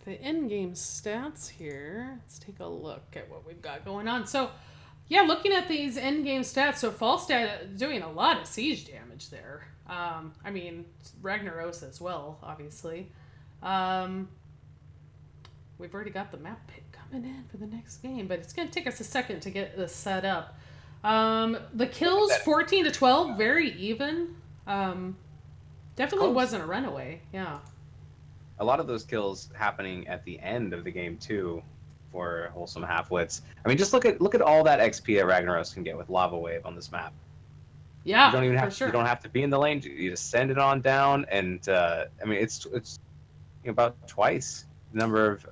in-game stats here. Let's take a look at what we've got going on. So, yeah, looking at these in-game stats, so Falstad doing a lot of siege damage there. I mean, Ragnaros as well, obviously. We've already got the map pick coming in for the next game, but it's going to take us a second to get this set up. The kills, 14 to 12, very even. Definitely Close. wasn't a runaway, yeah. A lot of those kills happening at the end of the game too for Wholesome Halfwits. I mean, just look at all that XP that Ragnaros can get with Lava Wave on this map. Yeah, You don't even for have sure. you don't have to be in the lane. You just send it on down, and I mean it's about twice the number of.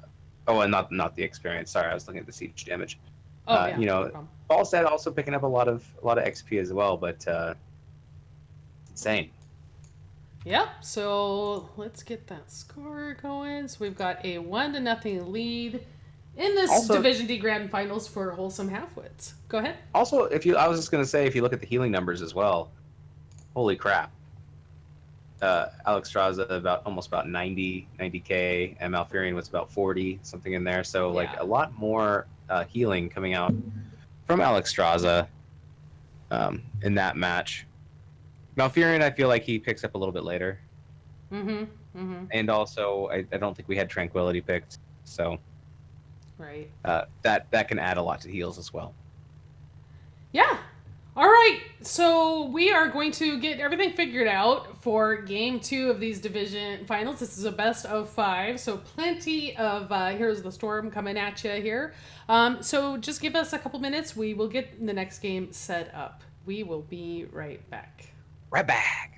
Oh, and not the experience. Sorry, I was looking at the siege damage. Oh, yeah, You no know, problem. Falstad also picking up a lot of XP as well, but it's insane. Yep, so let's get that score going. So we've got a 1-0 lead in this Also- Division D Grand Finals for Wholesome Halfwits. Go ahead. Also, I was just gonna say, if you look at the healing numbers as well, holy crap! Alex Straza almost about 90k, and Malfurion was about 40, something in there. So like Yeah. a lot more healing coming out from Alex Straza in that match. Malfurion, I feel like he picks up a little bit later, Mm-hmm, mm-hmm. and also I don't think we had Tranquility picked. So Right. that can add a lot to heals as well. Yeah. All right. So we are going to get everything figured out for game 2 of these division finals. This is a best of 5. So plenty of Heroes of the Storm coming at you here. So just give us a couple minutes. We will get the next game set up. We will be right back. Right back.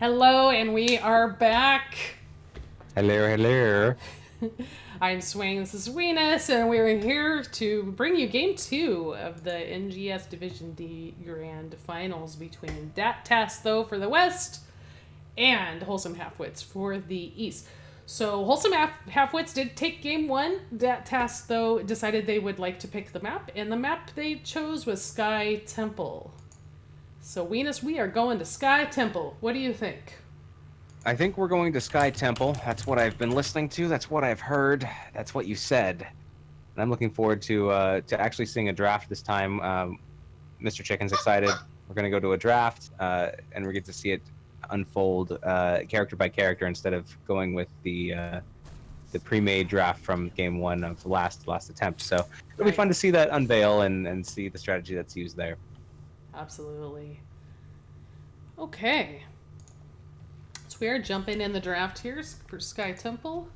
Hello, and we are back. Hello, hello. I'm Swing, this is Weenus, and we're here to bring you Game 2 of the NGS Division D Grand Finals between Tass, though, for the West, and Wholesome Halfwits for the East. So, Wholesome Halfwits did take Game 1. Tass, though, decided they would like to pick the map, and the map they chose was Sky Temple. So, Weenus, we are going to Sky Temple. What do you think? I think we're going to Sky Temple. That's what I've been listening to. That's what I've heard. That's what you said. And I'm looking forward to actually seeing a draft this time. Mr. Chicken's excited. We're going to go to a draft, and we get to see it unfold character by character instead of going with the pre-made draft from Game 1 of the last attempt. So it'll be fun to see that unveil and see the strategy that's used there. Absolutely. Okay. So we are jumping in the draft here for Sky Temple.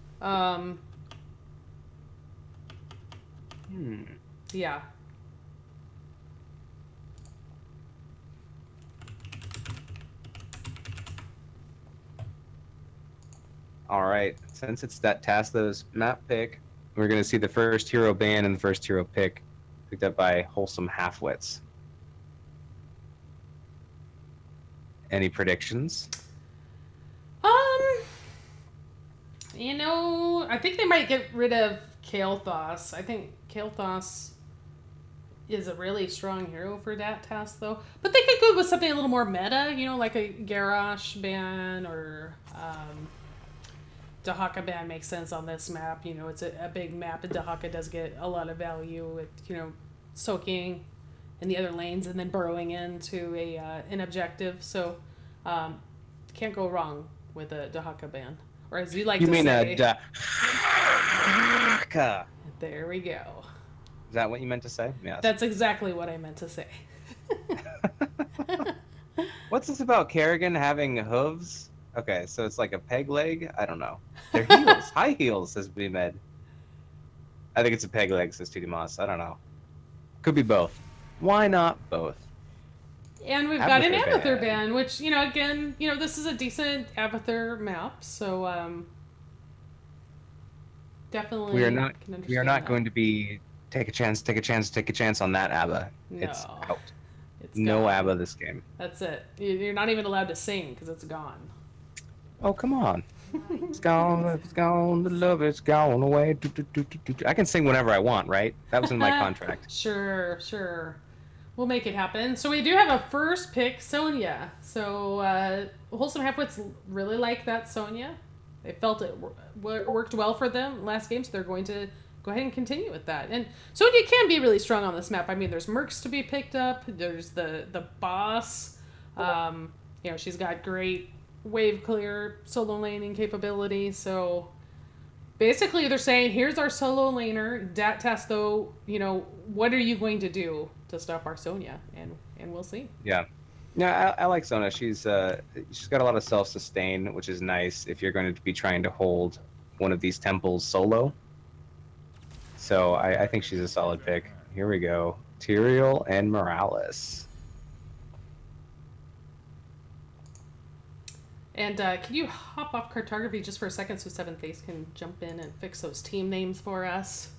Yeah. All right. Since it's that Tasso's map pick, we're going to see the first hero ban and the first hero pick picked up by Wholesome Halfwits. Any predictions? I think they might get rid of Kael'thas. I think Kael'thas is a really strong hero for that task, though. But they could go with something a little more meta, like a Garrosh ban or Dahaka ban makes sense on this map. It's a big map, and Dahaka does get a lot of value with, soaking in the other lanes and then burrowing into an objective. So can't go wrong with a Dahaka ban. Or as you like to say... You mean a Dahaka? There we go. Is that what you meant to say? Yes. That's exactly what I meant to say. What's this about Kerrigan having hooves? Okay, so it's like a peg leg? I don't know. They're heels. High heels, says B-Med. I think it's a peg leg, says TD Moss. I don't know. Could be both. Why not both? And we've got an Abathur ban, which, again, this is a decent Abathur map, so definitely we are not going to be take a chance on that ABBA. No. It's out. It's no gone. ABBA this game. That's it. You're not even allowed to sing because it's gone. Oh, come on. It's gone, the love is gone away. I can sing whenever I want, right? That was in my contract. Sure. We'll make it happen. So we do have a first pick, Sonya. So Wholesome Halfwits really like that Sonya. They felt it worked well for them last game, so they're going to go ahead and continue with that. And Sonya can be really strong on this map. I mean, there's mercs to be picked up. There's the boss. She's got great wave clear solo laning capability. So basically, they're saying, here's our solo laner. Tass, though, what are you going to do to stop our Sonya? And we'll see. Yeah. I like Sonya. She's got a lot of self-sustain, which is nice if you're going to be trying to hold one of these temples solo. So I think she's a solid pick. Here we go. Tyrael and Morales. And can you hop off cartography just for a second so Seventh Ace can jump in and fix those team names for us?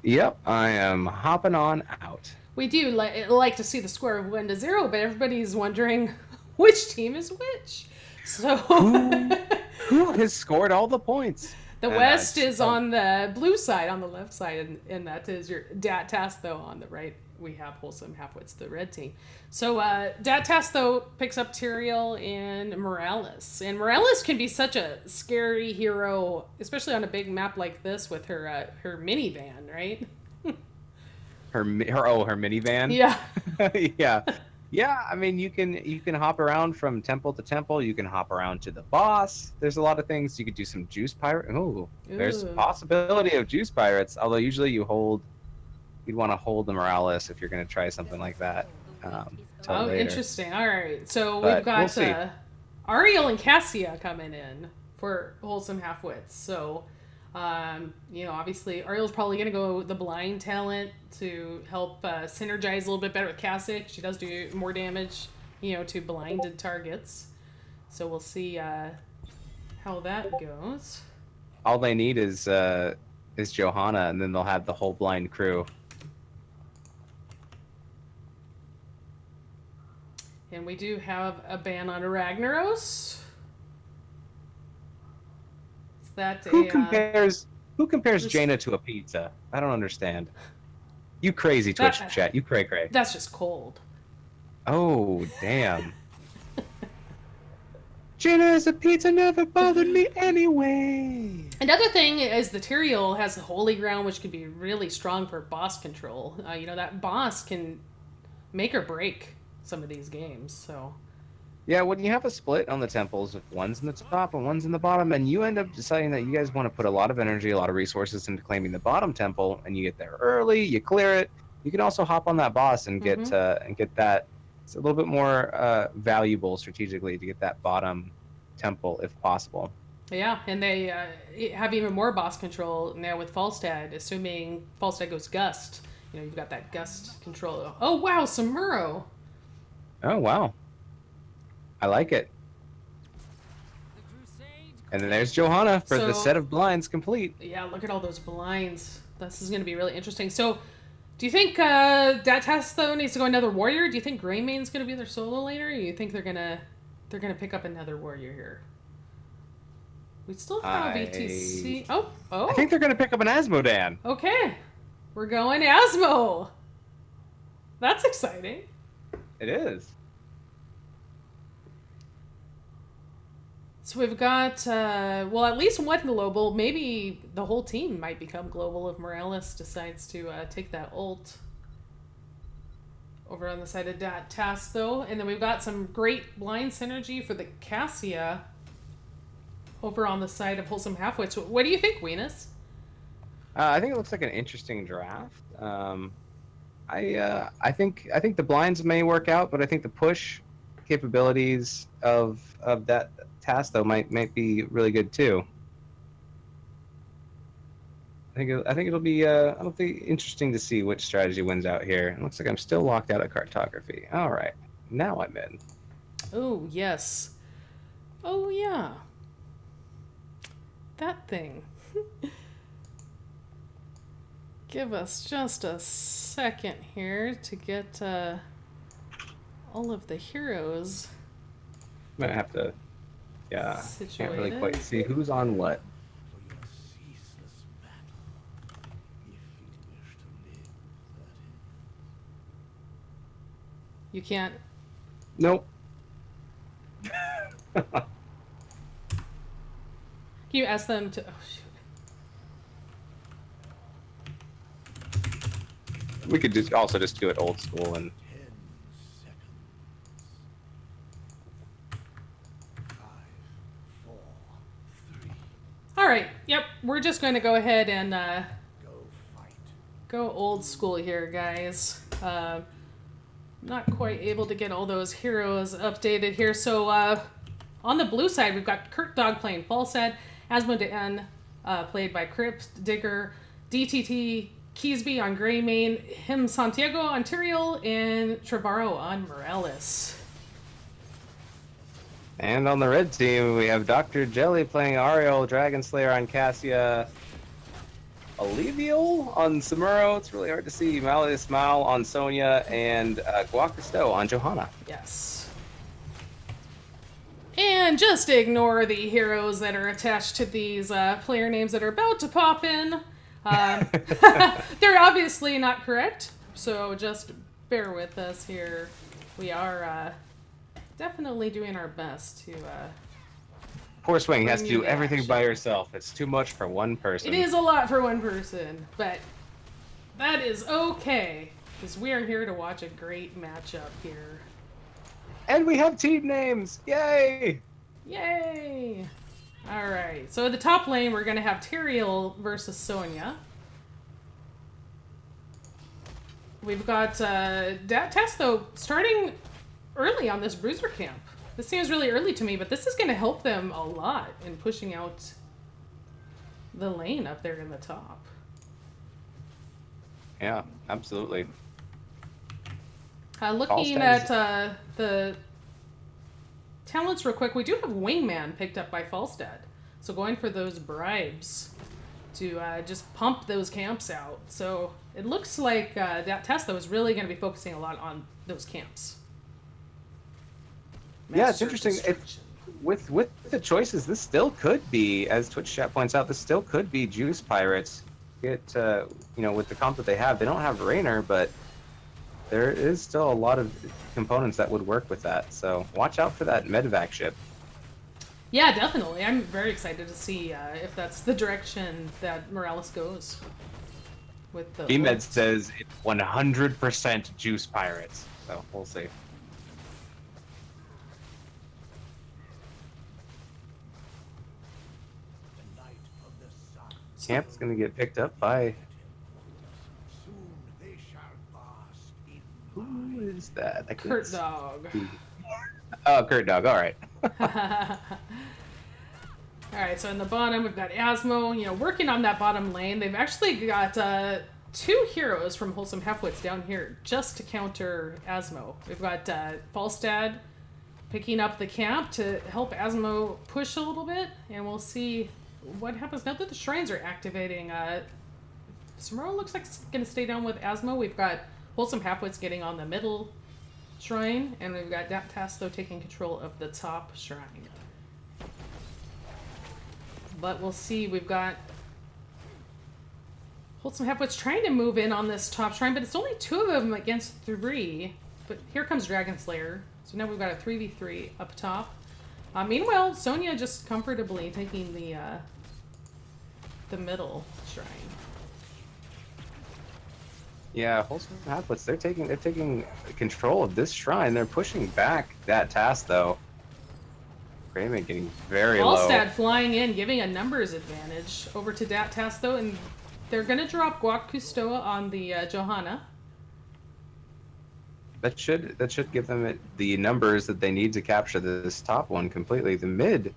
Yep, I am hopping on out. We do like to see the score of 1-0, but everybody's wondering which team is which. So who has scored all the points? The West is on the blue side, on the left side, and that is your Tass, though, on the right. We have Wholesome Halfwits, the red team. So Tass, though, picks up Tyrael and Morales. And Morales can be such a scary hero, especially on a big map like this with her minivan, right? Her minivan? Yeah. Yeah, I mean, you can hop around from temple to temple. You can hop around to the boss. There's a lot of things. You could do some juice pirate. Ooh, there's a possibility of juice pirates. Although usually you'd want to hold the Morales if you're going to try something like that. Later. Interesting. All right, so we've got Ariel and Cassia coming in for Wholesome Halfwits. So, obviously Ariel's probably going to go with the blind talent to help synergize a little bit better with Cassia. She does do more damage, to blinded targets. So we'll see how that goes. All they need is Johanna, and then they'll have the whole blind crew. And we do have a ban on Ragnaros. Is that Who a compares? Who compares res- Jaina to a pizza? I don't understand. You crazy Twitch that chat. You cray. that's just cold. Oh damn. Jaina as a pizza never bothered me anyway. Another thing is the Tyrael has the Holy Ground, which can be really strong for boss control. You know, that boss can make or break some of these games. So Yeah, when you have a split on the temples, if one's in the top and one's in the bottom, and you end up deciding that you guys want to put a lot of energy, a lot of resources into claiming the bottom temple, and you get there early, you clear it, you can also hop on that boss and get that. It's a little bit more valuable strategically to get that bottom temple if possible. yeah, and they have even more boss control now with Falstad, assuming Falstad goes Gust. You know, you've got that Gust control. Oh wow, Samuro. Oh wow, I like it. And then there's Johanna for the So- set of blinds complete. Yeah, look at all those blinds. This is going to be really interesting. So, do you think that Tass though needs to go another warrior? Do you think Greymane's going to be their solo laner? Or do you think they're gonna pick up another warrior here? We still have ETC. Oh. I think they're gonna pick up an Asmodan. Okay, we're going Asmo. That's exciting. It is. So we've got, well, at least one global. Maybe the whole team might become global if Morales decides to take that ult. Over on the side of Tass, though. And then we've got some great blind synergy for the Cassia over on the side of Wholesome Halfwits. What do you think, Weenus? I think it looks like an interesting draft. I think the blinds may work out, but I think the push capabilities of that task though might be really good too. I think it'll be interesting to see which strategy wins out here. It looks like I'm still locked out of cartography. All right, now I'm in. Oh, yes. Oh, yeah. That thing. Give us just a second here to get all of the heroes Might have to. Yeah, can't really situated. quite see who's on what. For your ceaseless battle, if it wish to live, that You can't. Nope. Can you ask them to? Oh shoot. We could just do it old school and. 10 seconds. 5, 4, 3, All right. Yep. We're just going to go ahead and go fight. go old school here, guys. Not quite able to get all those heroes updated here. So on the blue side, we've got Kurt Dog playing Falsad, Asmodean played by Crypt Digger, DTT Keysby on Greymane, him Santiago on Tyrael, and Trevorrow on Morales. And on the red team, we have Dr. Jelly playing Ariel, Dragon Slayer on Cassia, Allevial on Samuro, it's really hard to see, Malleus Mal on Sonya, and Guacasto on Johanna. Yes. And just ignore the heroes that are attached to these player names that are about to pop in. They're obviously not correct, so just bear with us here. We are definitely doing our best to... Poor Swing has to Bring you do the everything action. by herself. It's too much for one person. It is a lot for one person, but that is okay, because we are here to watch a great matchup here. And we have team names! Yay! Yay! Alright, so at the top lane, we're going to have Tyrael versus Sonya. We've got Tass, though, starting early on this bruiser camp. This seems really early to me, but this is going to help them a lot in pushing out the lane up there in the top. Yeah, absolutely. Looking Falstad at the talents real quick. We do have Wingman picked up by Falstad. So going for those bribes to just pump those camps out. So it looks like that Tass, though, is really going to be focusing a lot on those camps. Yeah, it's Master interesting. Destruction. With the choices, this still could be, as Twitch chat points out, this still could be Juice Pirates. Get with the comp that they don't have Rainer, but there is still a lot of components that would work with that. So watch out for that medevac ship. Yeah, definitely. I'm very excited to see if that's the direction that Morales goes with the. BMed says it's 100% Juice Pirates, so we'll see. The night of the sun. Camp's gonna get picked up by Soon they shall bask in who is that? I can't Kurt Dog. see. Oh, Kurt Dog. All right. Alright, so in the bottom we've got Asmo, working on that bottom lane. They've actually got 2 heroes from Wholesome Halfwits down here just to counter Asmo. We've got Falstad picking up the camp to help Asmo push a little bit, and we'll see what happens now that the shrines are activating. Samuro looks like it's going to stay down with Asmo. We've got Wholesome Halfwits getting on the middle shrine, and we've got Tass, though, taking control of the top shrine. But we'll see. We've got Wholesome Halfwits trying to move in on this top shrine, but it's only 2 of them against 3. But here comes Dragon Slayer. So now we've got a 3v3 up top. Meanwhile, Sonya just comfortably taking the middle shrine. Yeah, Wholesome Halfwits, they're taking control of this shrine. They're pushing back that task though. Grayman getting very low. Falstad flying in, giving a numbers advantage over to Dat Tass though, and they're gonna drop Guac Kustoa on the Johanna. That should give them the numbers that they need to capture this top one completely. The mid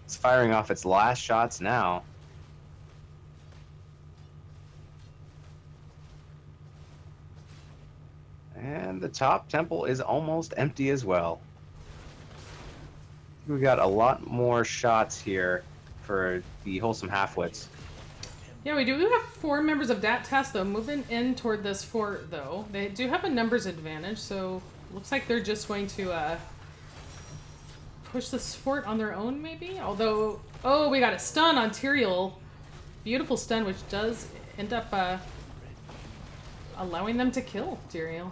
is firing off its last shots now. And the top temple is almost empty as well. We got a lot more shots here for the Wholesome Halfwits. Yeah, we do have 4 members of Dat Tass though moving in toward this fort though. They do have a numbers advantage, so looks like they're just going to push this fort on their own maybe. Although, oh, we got a stun on Tyrael. Beautiful stun, which does end up allowing them to kill Tyrael.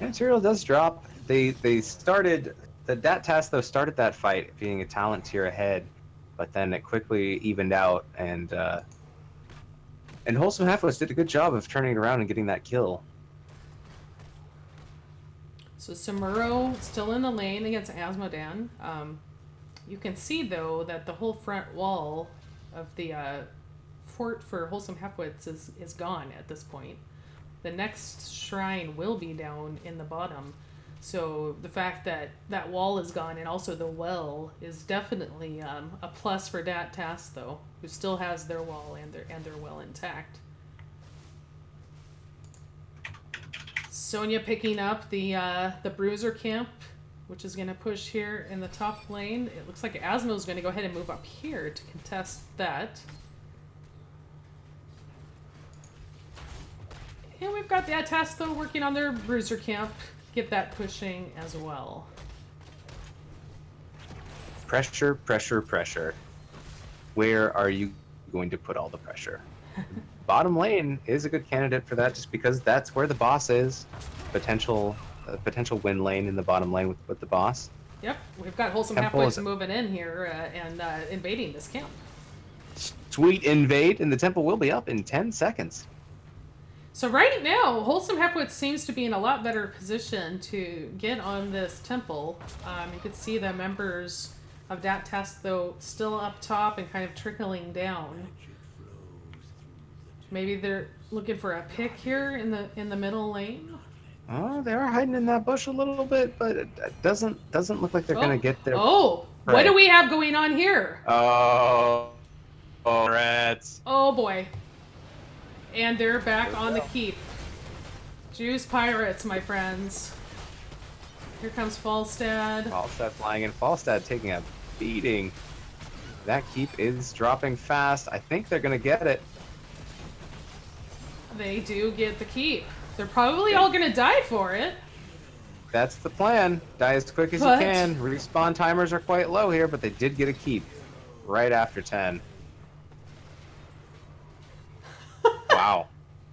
And Tyrael does drop. They started, the Dat Tass though started that fight being a talent tier ahead, but then it quickly evened out, and Wholesome Halfwits did a good job of turning it around and getting that kill. So Samuro still in the lane against Asmodan. You can see though that the whole front wall of the fort for Wholesome Halfwits is gone at this point. The next shrine will be down in the bottom. So the fact that that wall is gone and also the well is definitely a plus for Dat Tass though, who still has their wall and their well intact. Sonya picking up the Bruiser camp, which is going to push here in the top lane. It looks like Asmo's going to go ahead and move up here to contest that. And we've got the Tass though working on their Bruiser camp. Get that pushing as well. Pressure, pressure, pressure. Where are you going to put all the pressure? Bottom lane is a good candidate for that, just because that's where the boss is. Potential win lane in the bottom lane with the boss. Yep, we've got Wholesome Halfwits moving in here and invading this camp. Sweet invade, and the temple will be up in 10 seconds. So right now, Wholesome Halfwits seems to be in a lot better position to get on this temple. You could see the members of Dat Tass though still up top and kind of trickling down. Maybe they're looking for a pick here in the middle lane. Oh, they are hiding in that bush a little bit, but it doesn't look like they're gonna get there. Oh, right. What do we have going on here? Oh, rats. Oh boy. And they're back on the keep. Juice Pirates, my friends. Here comes Falstad. Falstad flying in. Falstad taking a beating. That keep is dropping fast. I think they're going to get it. They do get the keep. They're probably all gonna die for it. That's the plan. Die as quick as But- you can. Respawn timers are quite low here, but they did get a keep right after 10. Wow.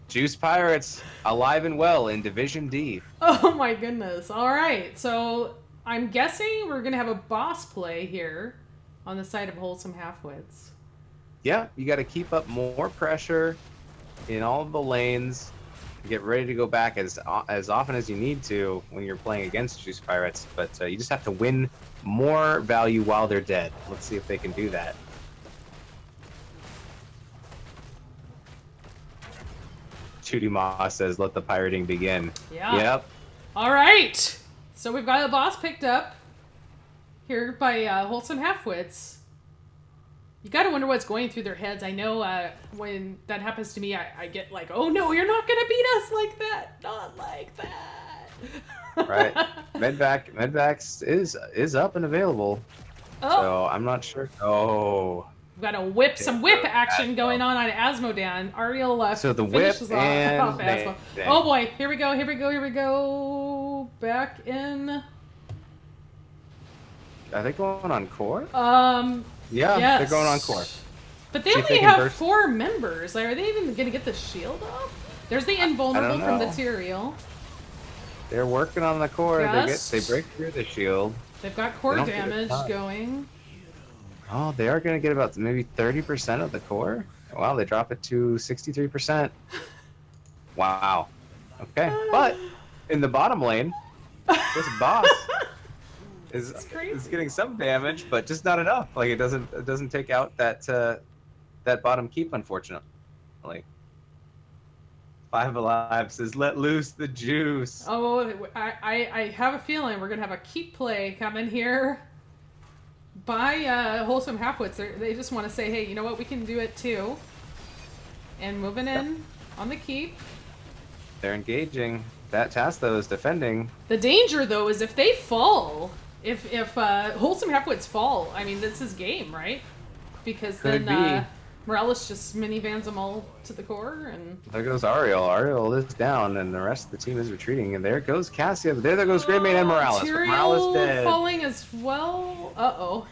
Juice Pirates alive and well in Division D. Oh my goodness. Alright, so I'm guessing we're gonna have a boss play here on the side of Wholesome Halfwits. Yeah, you got to keep up more pressure in all of the lanes. Get ready to go back as often as you need to when you're playing against Juice Pirates, but you just have to win more value while they're dead. Let's see if they can do that. Chudy Moss says, "Let the pirating begin." Yeah. Yep. Alright! So we've got a boss picked up here by Wholesome Halfwits. You gotta wonder what's going through their heads. I know when that happens to me, I get like, oh no, you're not gonna beat us like that! Not like that! Right. Medvax is up and available. Oh, So I'm not sure. Oh. we've got some whip Yeah, action going on Asmodan. Ariel So the whip finishes and off Asmo. bang. Oh boy, here we go. Back in. Are they going on core? Yes. Yeah, they're going on core. But they See if only they can have burst. 4 members. Like, are they even gonna get the shield off? There's the invulnerable from the know. Tyrael. They're working on the core. Yes. They break through the shield. They've got core They don't get a damage ton. going. Oh, they are going to get about maybe 30% of the core. Wow, they drop it to 63%. Wow. Okay, but in the bottom lane, this boss is crazy. getting some damage, but just not enough. Like it doesn't take out that bottom keep, unfortunately. Five Alive says, "Let loose the juice." Oh, I have a feeling we're gonna have a keep play coming here by Wholesome Halfwits. They just want to say, hey, you know what? We can do it too. And moving in on the keep. They're engaging. That Tass though is defending. The danger though is if they fall, if Wholesome Halfwits fall, I mean that's his game, right? Because Could then be. Morales just minivans them all to the core, and There goes Ariel. Ariel is down, and the rest of the team is retreating. And there goes Cassia. There goes Greymane and Morales. But Tyrael Morales dead. falling as well. Uh-oh.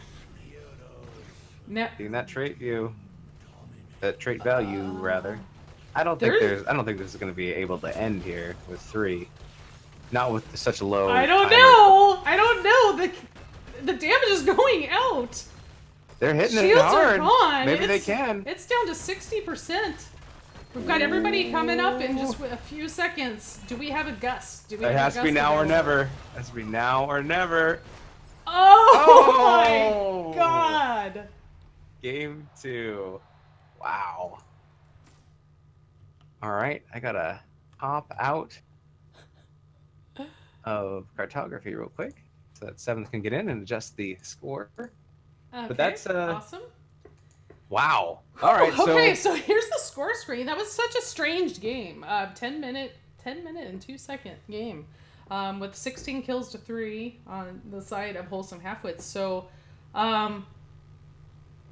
Seeing that trait view, that trait value rather. I don't think this is going to be able to end here with 3. Not with such a low. I don't timer. know. I don't know. The damage is going out. They're hitting it Shields hard. are gone. Maybe they It's- can. It's down to 60%. We've got everybody coming up in just a few seconds. Do we have a gust? Do we It have a has to be gust now or available? never. It has to be now or never. Oh, my god. Game 2. Wow. All right, I gotta hop out of cartography real quick so that 7th can get in and adjust the score. Okay, that's, awesome. Wow. All right, Okay, so here's the score screen. That was such a strange game. 10 minute and 2 second game. With 16 kills to 3 on the side of Wholesome Halfwits. So,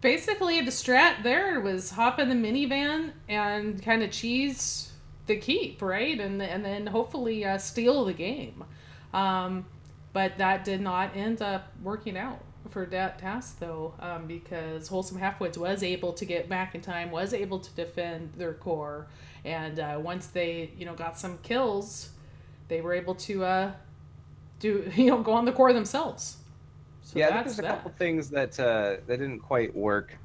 basically the strat there was hop in the minivan and kind of cheese the keep, right? And then hopefully steal the game. But that did not end up working out for Tass though, because Wholesome Halfwits was able to get back in time, was able to defend their core, and once they got some kills, they were able to go on the core themselves. So yeah, I think that's there's a that. couple things that didn't quite work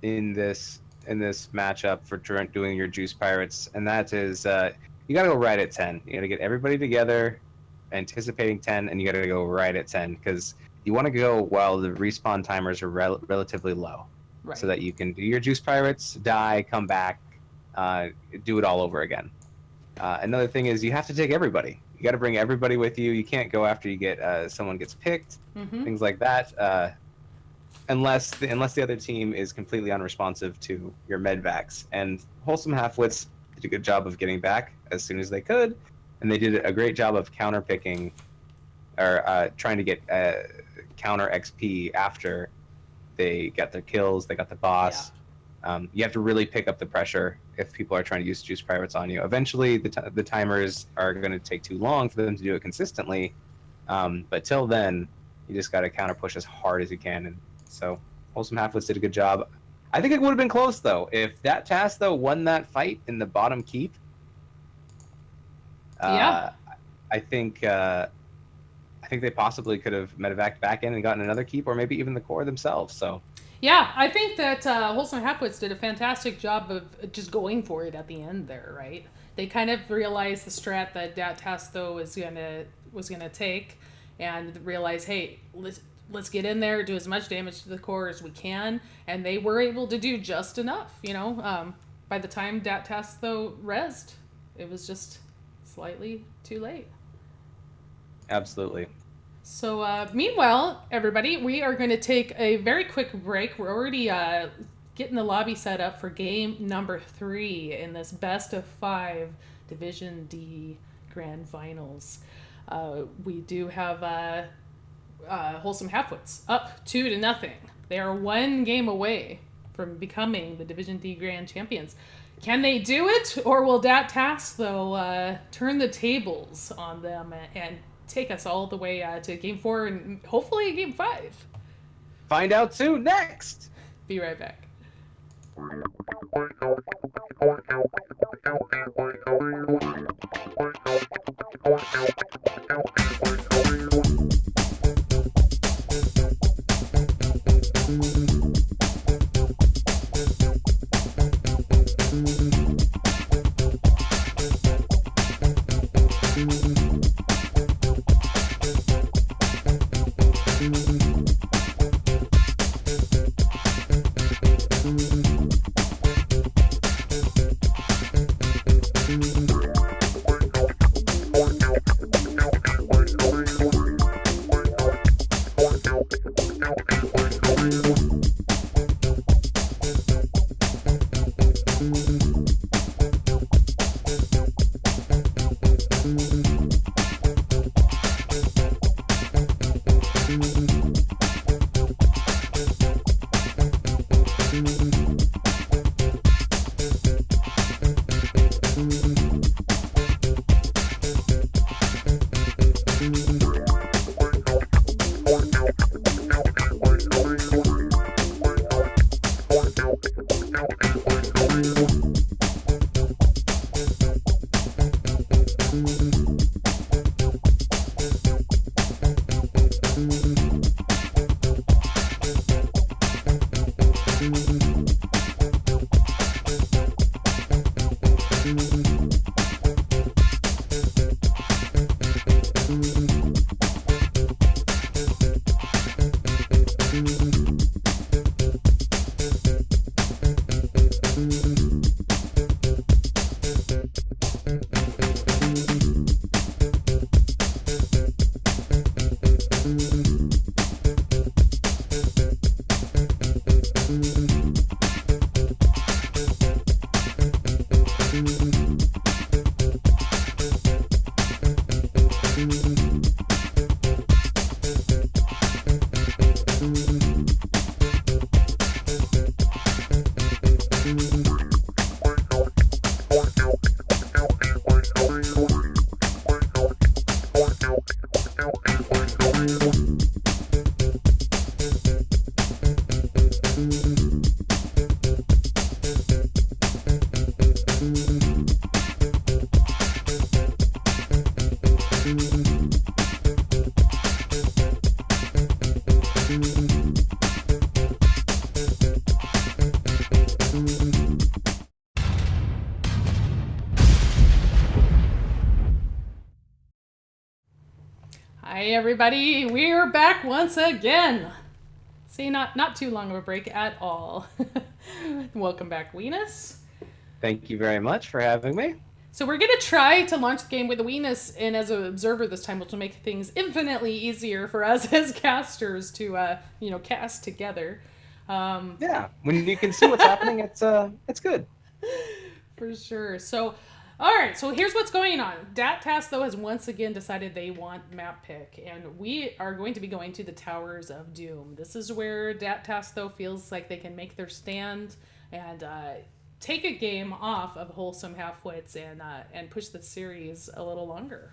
in this matchup for doing your Juice Pirates, and that is you got to go right at 10. You got to get everybody together, anticipating 10, and you got to go right at 10 because you want to go while the respawn timers are relatively low, Right. so that you can do your Juice Pirates, die, come back, do it all over again. Another thing is you have to take everybody. You got to bring everybody with you. You can't go after you get someone gets picked, Mm-hmm. things like that. Unless the other team is completely unresponsive to your medvacs. And Wholesome Halfwits did a good job of getting back as soon as they could, and they did a great job of counterpicking or trying to get counter XP after they got their kills, they got the boss. You have to really pick up the pressure if people are trying to use juice pirates on you. Eventually, the timers are going to take too long for them to do it consistently. But till then, you just got to counter push as hard as you can. And so, Wholesome Halfwits did a good job. I think it would have been close though if that Tass though won that fight in the bottom keep. Yeah. I think they possibly could have medevaced back in and gotten another keep, or maybe even the core themselves. So Yeah, I think that Wholesome Halfwits did a fantastic job of just going for it at the end there, right? They kind of realized the strat that Tass though was gonna take, and realized, hey, let's get in there, do as much damage to the core as we can, and they were able to do just enough. By the time Tass though rezzed, it was just slightly too late. absolutely. So, meanwhile, everybody, we are going to take a very quick break. We're already getting the lobby set up for game number 3 in this best of 5 Division D Grand Finals. We do have Wholesome Halfwits up 2-0. They are 1 game away from becoming the Division D Grand Champions. Can they do it, or will that task, though, turn the tables on them and take us all the way to game 4 and hopefully game 5? Find out soon next. Be right back. Hi, everybody. We're back once again. See, not too long of a break at all. Welcome back, Weenus. Thank you very much for having me. So we're going to try to launch the game with Weenus and as an observer this time, which will make things infinitely easier for us as casters to, cast together. Yeah, when you can see what's happening, it's good. For sure. So All right, so here's what's going on. Tass, though, has once again decided they want map pick, and we are going to be going to the Towers of Doom. This is where Tass, though, feels like they can make their stand and take a game off of Wholesome Halfwits and push the series a little longer.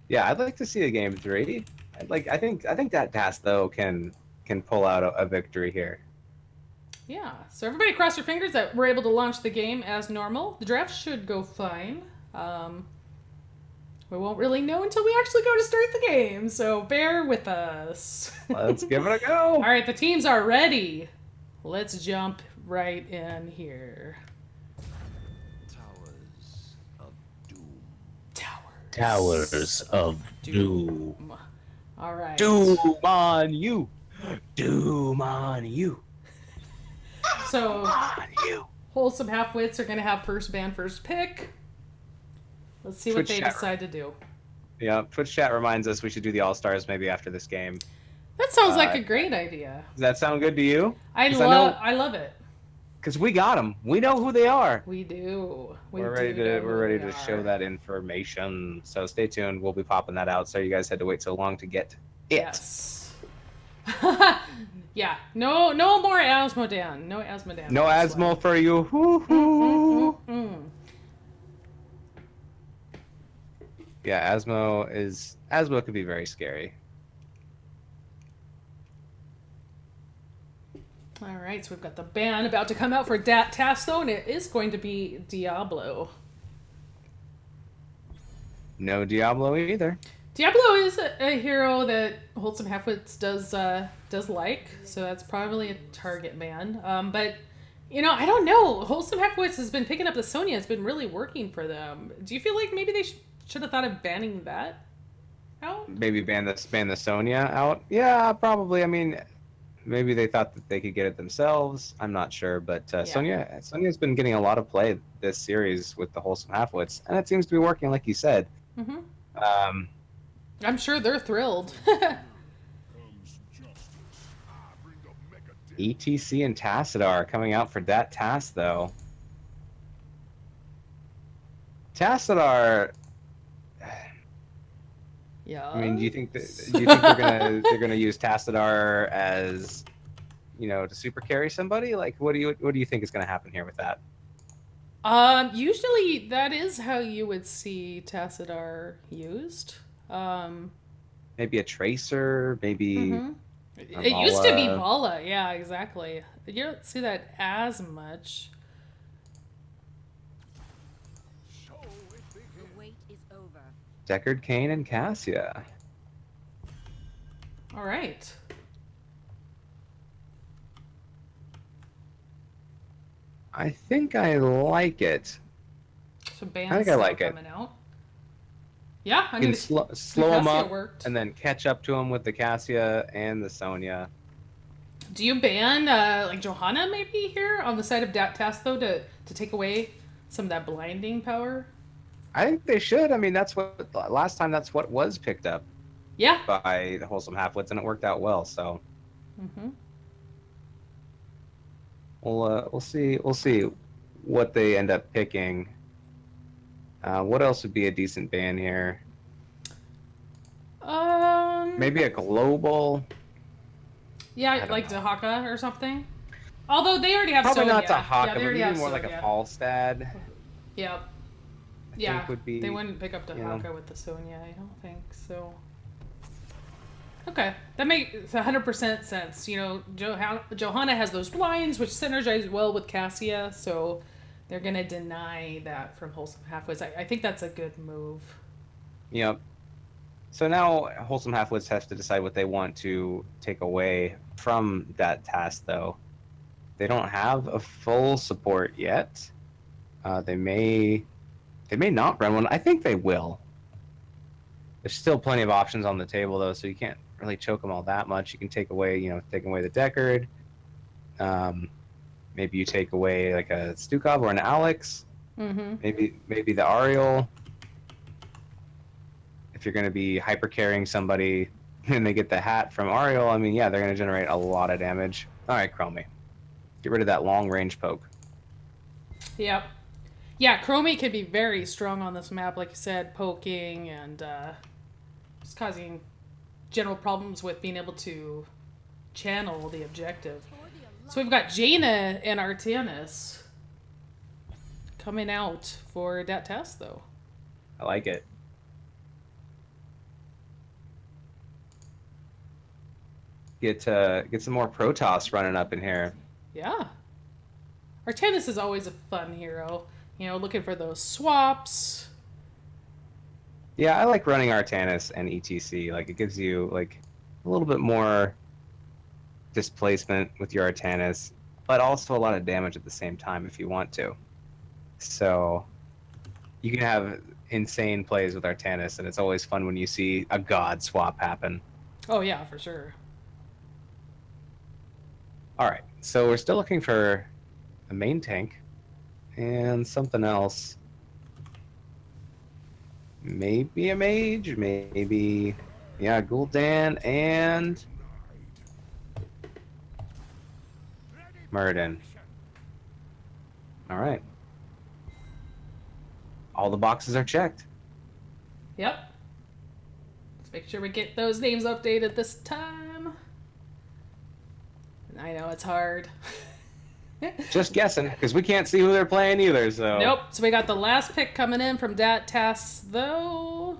Yeah, I'd like to see a game 3. I think that Tass though can pull out a victory here. Yeah, so everybody cross your fingers that we're able to launch the game as normal. The draft should go fine. We won't really know until we actually go to start the game, so bear with us. Let's give it a go. All right, the teams are ready. Let's jump right in here. Towers of Doom. Towers of Doom. All right. Doom on you. Doom on you. So, On you. Wholesome Halfwits are going to have first ban, first pick. Let's see what Twitch they chat. decide to do. Yeah, Twitch chat reminds us we should do the All-Stars maybe after this game. That sounds like a great idea. Does that sound good to you? I 'Cause I know- love it. Because we got them. We know who they are. We do. We're ready to show that information. So stay tuned. We'll be popping that out. So you guys had to wait so long to get it. Yes. Yeah. No more Asmodan. No Asmodan. No Asmo for you. Hoo-hoo. Yeah, Asmo could be very scary. All right, so we've got the ban about to come out for Tass, though, and it is going to be Diablo. No Diablo either. Diablo is a hero that Wholesome Halfwits does like, so that's probably a target ban. But I don't know. Wholesome Halfwits has been picking up the Sonya. It's been really working for them. Do you feel like maybe they should have thought of banning that out? Maybe ban the Sonya out. Yeah, probably. I mean, maybe they thought that they could get it themselves. I'm not sure, but Sonya's been getting a lot of play this series with the Wholesome Halfwits, and it seems to be working, like you said. Mm-hmm. I'm sure they're thrilled. ETC and Tassadar coming out for that Tass, though. Tassadar. Yeah. I mean, do you think they're gonna use Tassadar as, to super carry somebody? Like, what do you think is gonna happen here with that? Usually that is how you would see Tassadar used. Maybe a tracer, maybe. Mm-hmm. It used to be Vala, yeah, exactly. You don't see that as much. The wait is over. Deckard, Kane, and Cassia. All right. I think I like it. So bands I think I like it. coming out. Yeah, You can slow them Cassia up worked. and then catch up to them with the Cassia and the Sonya. Do you ban like Johanna maybe here on the side of Tass though to take away some of that blinding power? I think they should. I mean, that's what last time. That's what was picked up Yeah. by the Wholesome Halfwits, and it worked out well. So Mm-hmm. we'll see what they end up picking. What else would be a decent ban here? Maybe a global. Yeah, like Dahaka or something. Although they already have Probably Sonya. not Dahaka, Yeah, they but already maybe have more like a Sonya. Falstad. Yep. I Yeah. think would be, They wouldn't pick up Dahaka with the Sonya. I don't think so. Okay, that makes 100% sense. Johanna has those blinds, which synergize well with Cassia, so they're gonna deny that from Wholesome Halfwits. I think that's a good move. Yep. So now Wholesome Halfwits have to decide what they want to take away from that task, though. They don't have a full support yet. They may not run one. I think they will. There's still plenty of options on the table, though, so you can't really choke them all that much. You can take away the Deckard. Maybe you take away like a Stukov or an Alex. Mm-hmm. Maybe the Ariel. If you're going to be hyper carrying somebody and they get the hat from Ariel, I mean, yeah, they're going to generate a lot of damage. All right, Chromie. Get rid of that long range poke. Yep. Yeah, Chromie can be very strong on this map, like you said, poking and just causing general problems with being able to channel the objective. So we've got Jaina and Artanis coming out for that test, though. I like it. Get some more Protoss running up in here. Yeah. Artanis is always a fun hero. You know, looking for those swaps. Yeah, I like running Artanis and ETC. Like, it gives you like a little bit more displacement with your Artanis, but also a lot of damage at the same time if you want to. So you can have insane plays with Artanis, and it's always fun when you see a god swap happen. Oh, yeah, for sure. All right, so we're still looking for a main tank and something else. Maybe a mage, maybe, yeah, Gul'dan and Muradin. All right. All the boxes are checked. Yep. Let's make sure we get those names updated this time. I know it's hard. Just guessing, because we can't see who they're playing either, so... Nope. So we got the last pick coming in from Tass, though.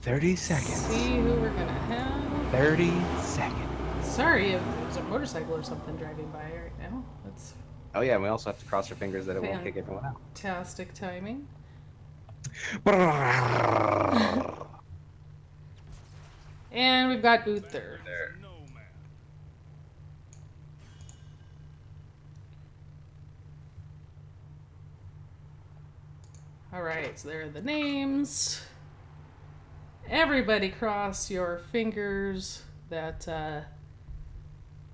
$30 seconds. See who we're gonna have. 30 seconds. Sorry if there's a motorcycle or something driving by right now. That's Oh yeah, and we also have to cross our fingers that it won't kick everyone out. fantastic timing. And we've got Uther. No man. Alright, so there are the names. Everybody cross your fingers that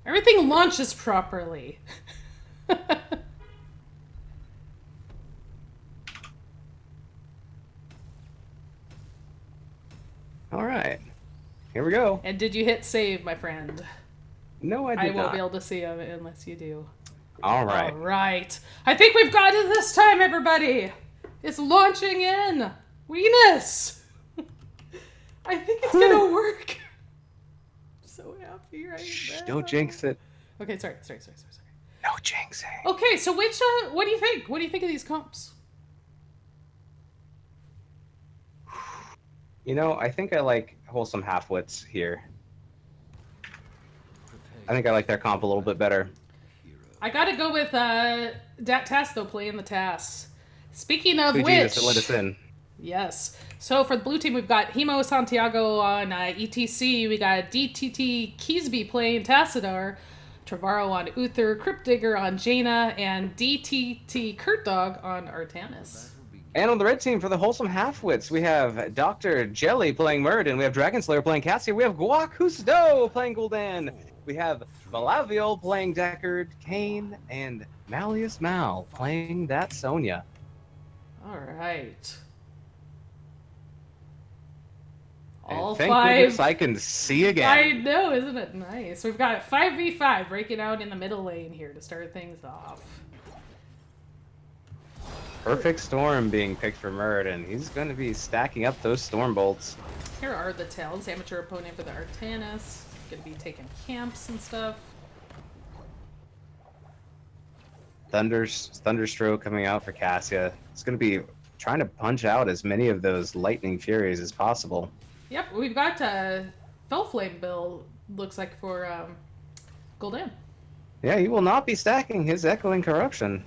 everything launches properly. All right, here we go. And did you hit save, my friend? No, I I did won't not. be able to see them unless you do. All right. All right. I think we've got it this time, everybody. It's launching in. Venus. I think it's going to work. I'm so happy right now. Don't jinx it. Okay, sorry. No jinxing. Okay, so which, what do you think? What do you think of these comps? You know, I think I like Wholesome Halfwits here. I think I like their comp a little bit better. I gotta go with Tass, though, playing the Tass. Speaking of Sweet which... Jesus, it let us in. Yes. So for the blue team, we've got Hemo Santiago on ETC. We got DTT Keysby playing Tassadar. Trevorrow on Uther. Crypt Digger on Jaina. And DTT Kurt Dog on Artanis. And on the red team for the Wholesome Halfwits, we have Dr. Jelly playing Muradin. We have Dragon Slayer playing Cassia. We have Guac Husto playing Gul'dan. We have Malaviol playing Deckard, Kane, and Malleus Mal playing that Sonya. All right. And All thank five. goodness I can see again. I know, isn't it nice? We've got 5v5 breaking out in the middle lane here to start things off. Perfect Storm being picked for Muradin. He's going to be stacking up those Storm Bolts. Here are the Talons, amateur opponent for the Artanis. Gonna be taking camps and stuff. Thunderstroke coming out for Cassia. It's going to be trying to punch out as many of those Lightning Furies as possible. Yep, we've got Fellflame Bill, looks like, for Gul'dan. Yeah, he will not be stacking his Echoing Corruption.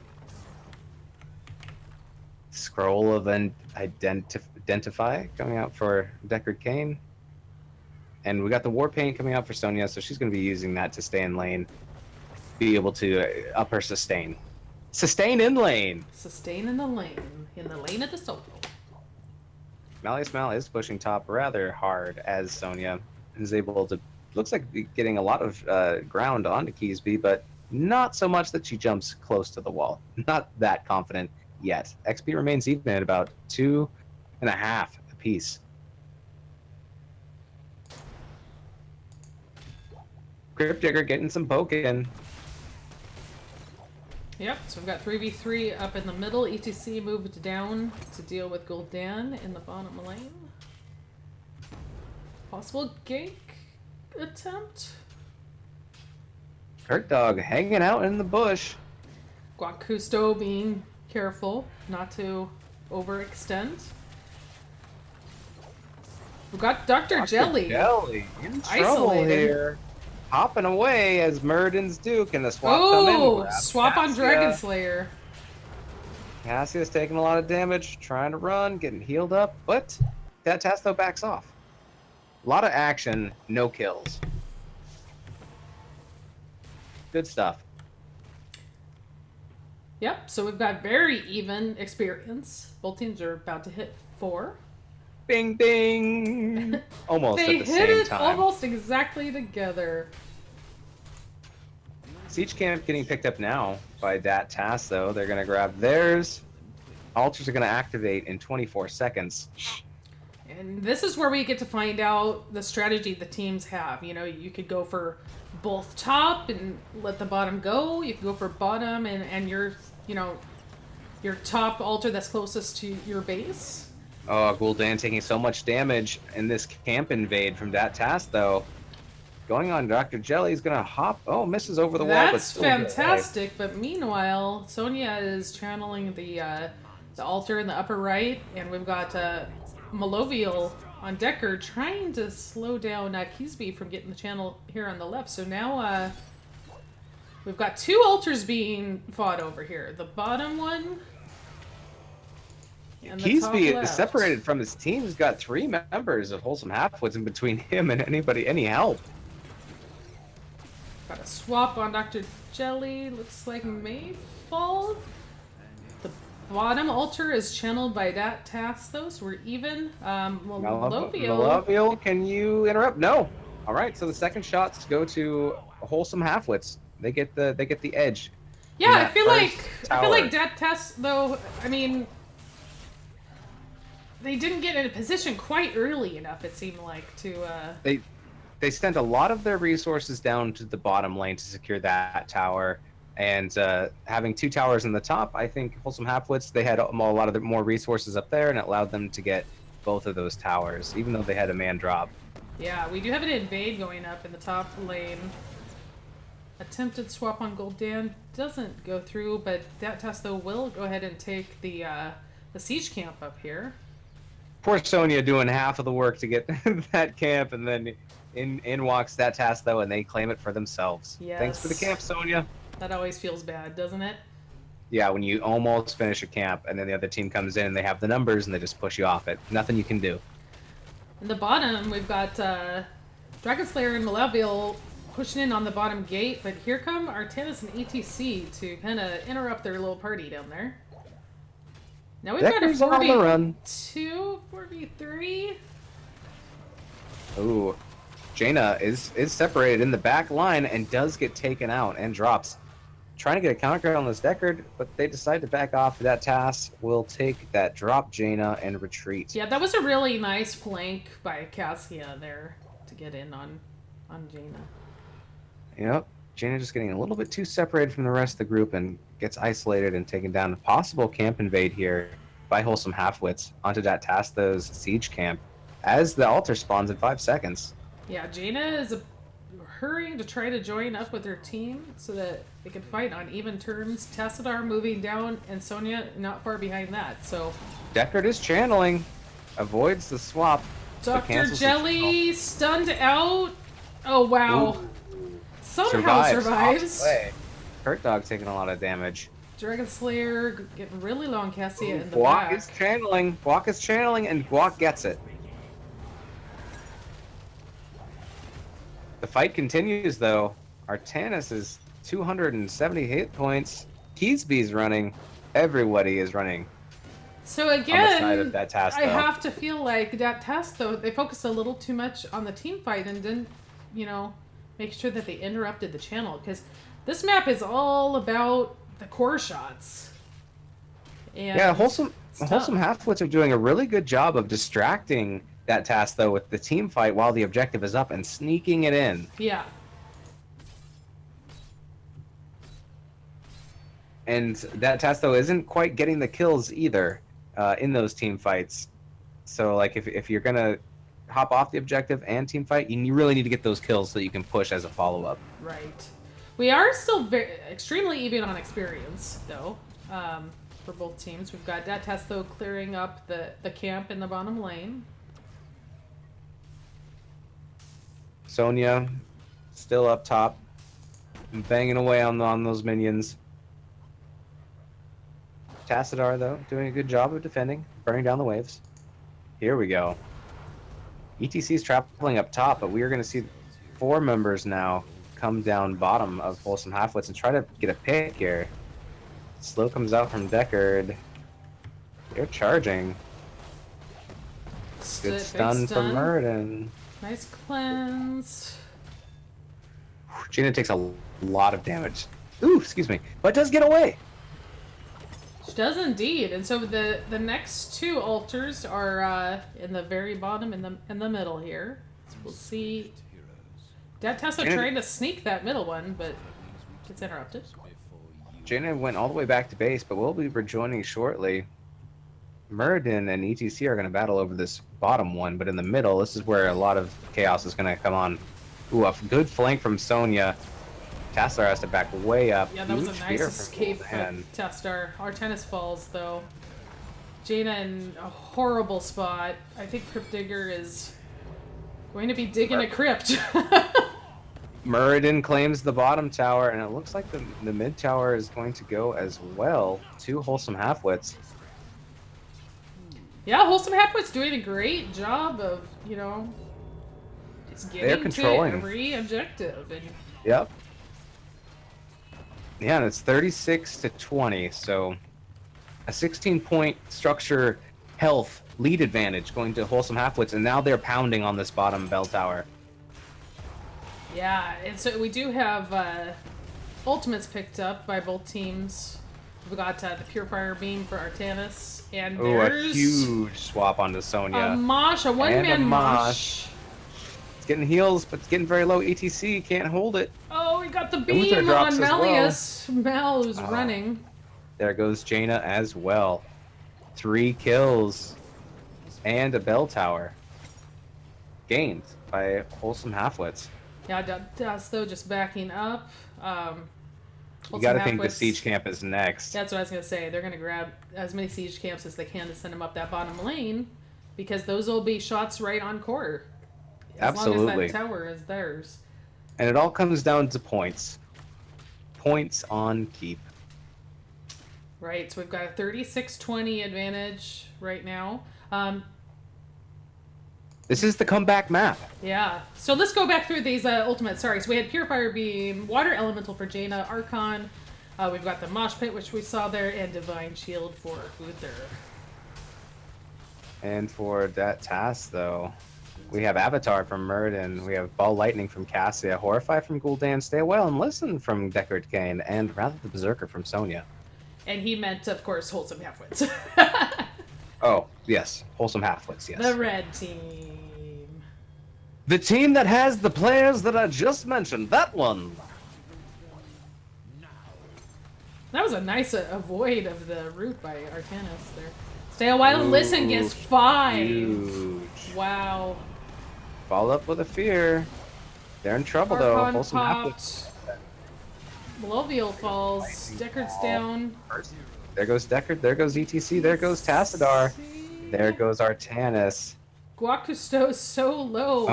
Scroll of Identify coming out for Deckard Cain. And we got the War Paint coming out for Sonya, so she's going to be using that to stay in lane. Be able to up her sustain. Sustain in lane! Sustain in the lane of the solo. Malleus Mal is pushing top rather hard as Sonya is able to, looks like getting a lot of ground onto Keysby, but not so much that she jumps close to the wall. Not that confident yet. XP remains even at about 2.5 apiece. Crypt Digger getting some poke in. Yep, so we've got 3v3 up in the middle. ETC moved down to deal with Gul'dan in the bottom lane. Possible gank attempt. Kurt Dog hanging out in the bush. Guacusto being careful not to overextend. We've got Dr. Jelly. Jelly in trouble Isolated. here. Hopping away as Murden's Duke and the swap come in. Oh, Grab swap on Cassia. Dragon Slayer. Cassia's taking a lot of damage, trying to run, getting healed up, but that Tass though backs off. A lot of action, no kills. Good stuff. Yep, so we've got very even experience. Both teams are about to hit 4. Bing, bing. Almost They at the hit same it time. almost exactly together. Siege Camp getting picked up now by that Tass, though. They're going to grab theirs. Altars are going to activate in 24 seconds. And this is where we get to find out the strategy the teams have. You know, you could go for both top and let the bottom go. You can go for bottom and your, you know, your top altar that's closest to your base. Oh, Gul'dan taking so much damage in this camp invade from that Tass, though. Going on Dr. Jelly's going to hop. Oh, misses over the wall, but That's still good. fantastic. But meanwhile, Sonya is channeling the altar in the upper right, and we've got Malovial on Decker trying to slow down Kisby from getting the channel here on the left. So now we've got 2 altars being fought over here. The bottom one and the top Keysby is left. separated from his team. He's got 3 members of Wholesome Halfwits in between him and any help. Got a swap on Dr. Jelly. Looks like may fall. The bottom altar is channeled by that Tass, though, so we're even. Malovial, can you interrupt? No. All right, so the second shots go to Wholesome Halfwits. They get the edge. Yeah, in I that feel first like tower. that Tass, though. I mean, they didn't get in a position quite early enough. It seemed like to. They sent a lot of their resources down to the bottom lane to secure that tower, and having 2 towers in the top, I think Wholesome Halfwits, they had a lot of more resources up there, and it allowed them to get both of those towers, even though they had a man drop. Yeah, we do have an invade going up in the top lane. Attempted swap on Gul'dan doesn't go through, but that Tass though will go ahead and take the siege camp up here. Poor Sonya doing half of the work to get that camp, and then in walks that Tass though, and they claim it for themselves. Yes. Thanks for the camp, Sonya. That always feels bad, doesn't it? Yeah, when you almost finish a camp, and then the other team comes in and they have the numbers, and they just push you off it. Nothing you can do. In the bottom, we've got Dragon Slayer and Malevial pushing in on the bottom gate, but here come Artanis and ETC to kind of interrupt their little party down there. Now we've Decker's got a on the run. 4v2, 4v3. Ooh, Jaina is separated in the back line and does get taken out and drops. Trying to get a counter on this Deckard, but they decide to back off. That Tass will take that drop Jaina and retreat. Yeah, that was a really nice flank by Cassia there to get in on Jaina. Yep. Jaina just getting a little bit too separated from the rest of the group and gets isolated and taken down. A possible camp invade here by Wholesome Halfwits onto that Tasta's siege camp as the altar spawns in 5 seconds. Yeah, Jaina is hurrying to try to join up with her team so that they can fight on even terms. Tassadar moving down and Sonya not far behind that. So Deckard is channeling, avoids the swap. but Dr. cancels the Jelly stunned out. Oh wow. Ooh. Somehow survives. Off play. Kurt Dog taking a lot of damage. Dragon Slayer getting really long Cassia in the Guac back. is channeling. Guac is channeling, and Guac gets it. The fight continues, though. Artanis is 270 hit points. Keysby's running. Everybody is running. So on the side of again, that Tass, I though. have to feel like that Tass, though, they focused a little too much on the team fight and didn't, you know, make sure that they interrupted the channel. Because this map is all about the core shots. And Yeah, Wholesome it's tough. Halfwits are doing a really good job of distracting that Tass, though, with the team fight while the objective is up and sneaking it in. Yeah. And that Tass, though, isn't quite getting the kills either in those team fights. So, like, if you're going to hop off the objective and team fight, you really need to get those kills so that you can push as a follow-up. Right. We are still extremely even on experience, though, for both teams. We've got Tass, though, clearing up the camp in the bottom lane. Sonya still up top, banging away on those minions. Tassadar, though, doing a good job of defending, burning down the waves. Here we go. ETC is traveling up top, but we are going to see 4 members now come down bottom of Wholesome Halfwits and try to get a pick here. Slow comes out from Deckard. They're charging. Good stun from Murden. Nice cleanse. Jaina takes a lot of damage. Ooh, excuse me. But does get away. She does indeed. And so the next 2 altars are in the very bottom in the middle here. So we'll see. Tesla trying to sneak that middle one, but gets interrupted. Jaina went all the way back to base, but we'll be rejoining shortly. Murden and ETC are going to battle over this bottom one, but in the middle, this is where a lot of chaos is going to come on. Ooh, a good flank from Sonya. Tassar has to back way up. Yeah, that was a Huge nice fear escape from Tastar. Our tennis falls, though. Jaina in a horrible spot. I think Crypt Digger is going to be digging a crypt. Murden claims the bottom tower, and it looks like the mid tower is going to go as well to Wholesome Halfwits. Yeah, Wholesome Halfwits doing a great job of, just getting to every objective. And yep. Yeah, and it's 36-20, so a 16-point structure health lead advantage going to Wholesome Halfwits, and now they're pounding on this bottom bell tower. Yeah, and so we do have ultimates picked up by both teams. We've got the Purifier Beam for Artanis, and there's a huge swap onto Sonya. A mosh, a one-man mosh. It's getting heals, but it's getting very low. ETC can't hold it. Oh, we got the beam on Malleus. Mal who's running. There goes Jaina as well. 3 kills and a bell tower gained by Wholesome Halfwits. Yeah, Das though just backing up. You gotta think the siege camp is next. That's what I was gonna say. They're gonna grab as many siege camps as they can to send them up that bottom lane, because those will be shots right on core. Absolutely. As long as that tower is theirs. And it all comes down to points. Points on keep. Right, so we've got a 36-20 advantage right now. This is the comeback map. Yeah. So let's go back through these ultimates. Sorry, so we had Purifier Beam, Water Elemental for Jaina, Archon. We've got the Mosh Pit, which we saw there, and Divine Shield for Uther. And for that Tass, though, we have Avatar from Murden, we have Ball Lightning from Cassia, Horrify from Gul'dan, Stay Well and Listen from Deckard Cain, and Rather the Berserker from Sonya. And he meant, of course, Wholesome Halfwits. Oh, yes. Wholesome Halfwits, yes. The red team. The team that has the players that I just mentioned. That one. That was a nice avoid of the root by Artanis there. Stay a while and listen gets 5. Huge. Wow. Follow up with a fear. They're in trouble, though. Archon Wholesome popped. Halfwits. Deckard's down. There goes Deckard. There goes ETC. There goes Tassadar. There goes Artanis. Guacusto's so low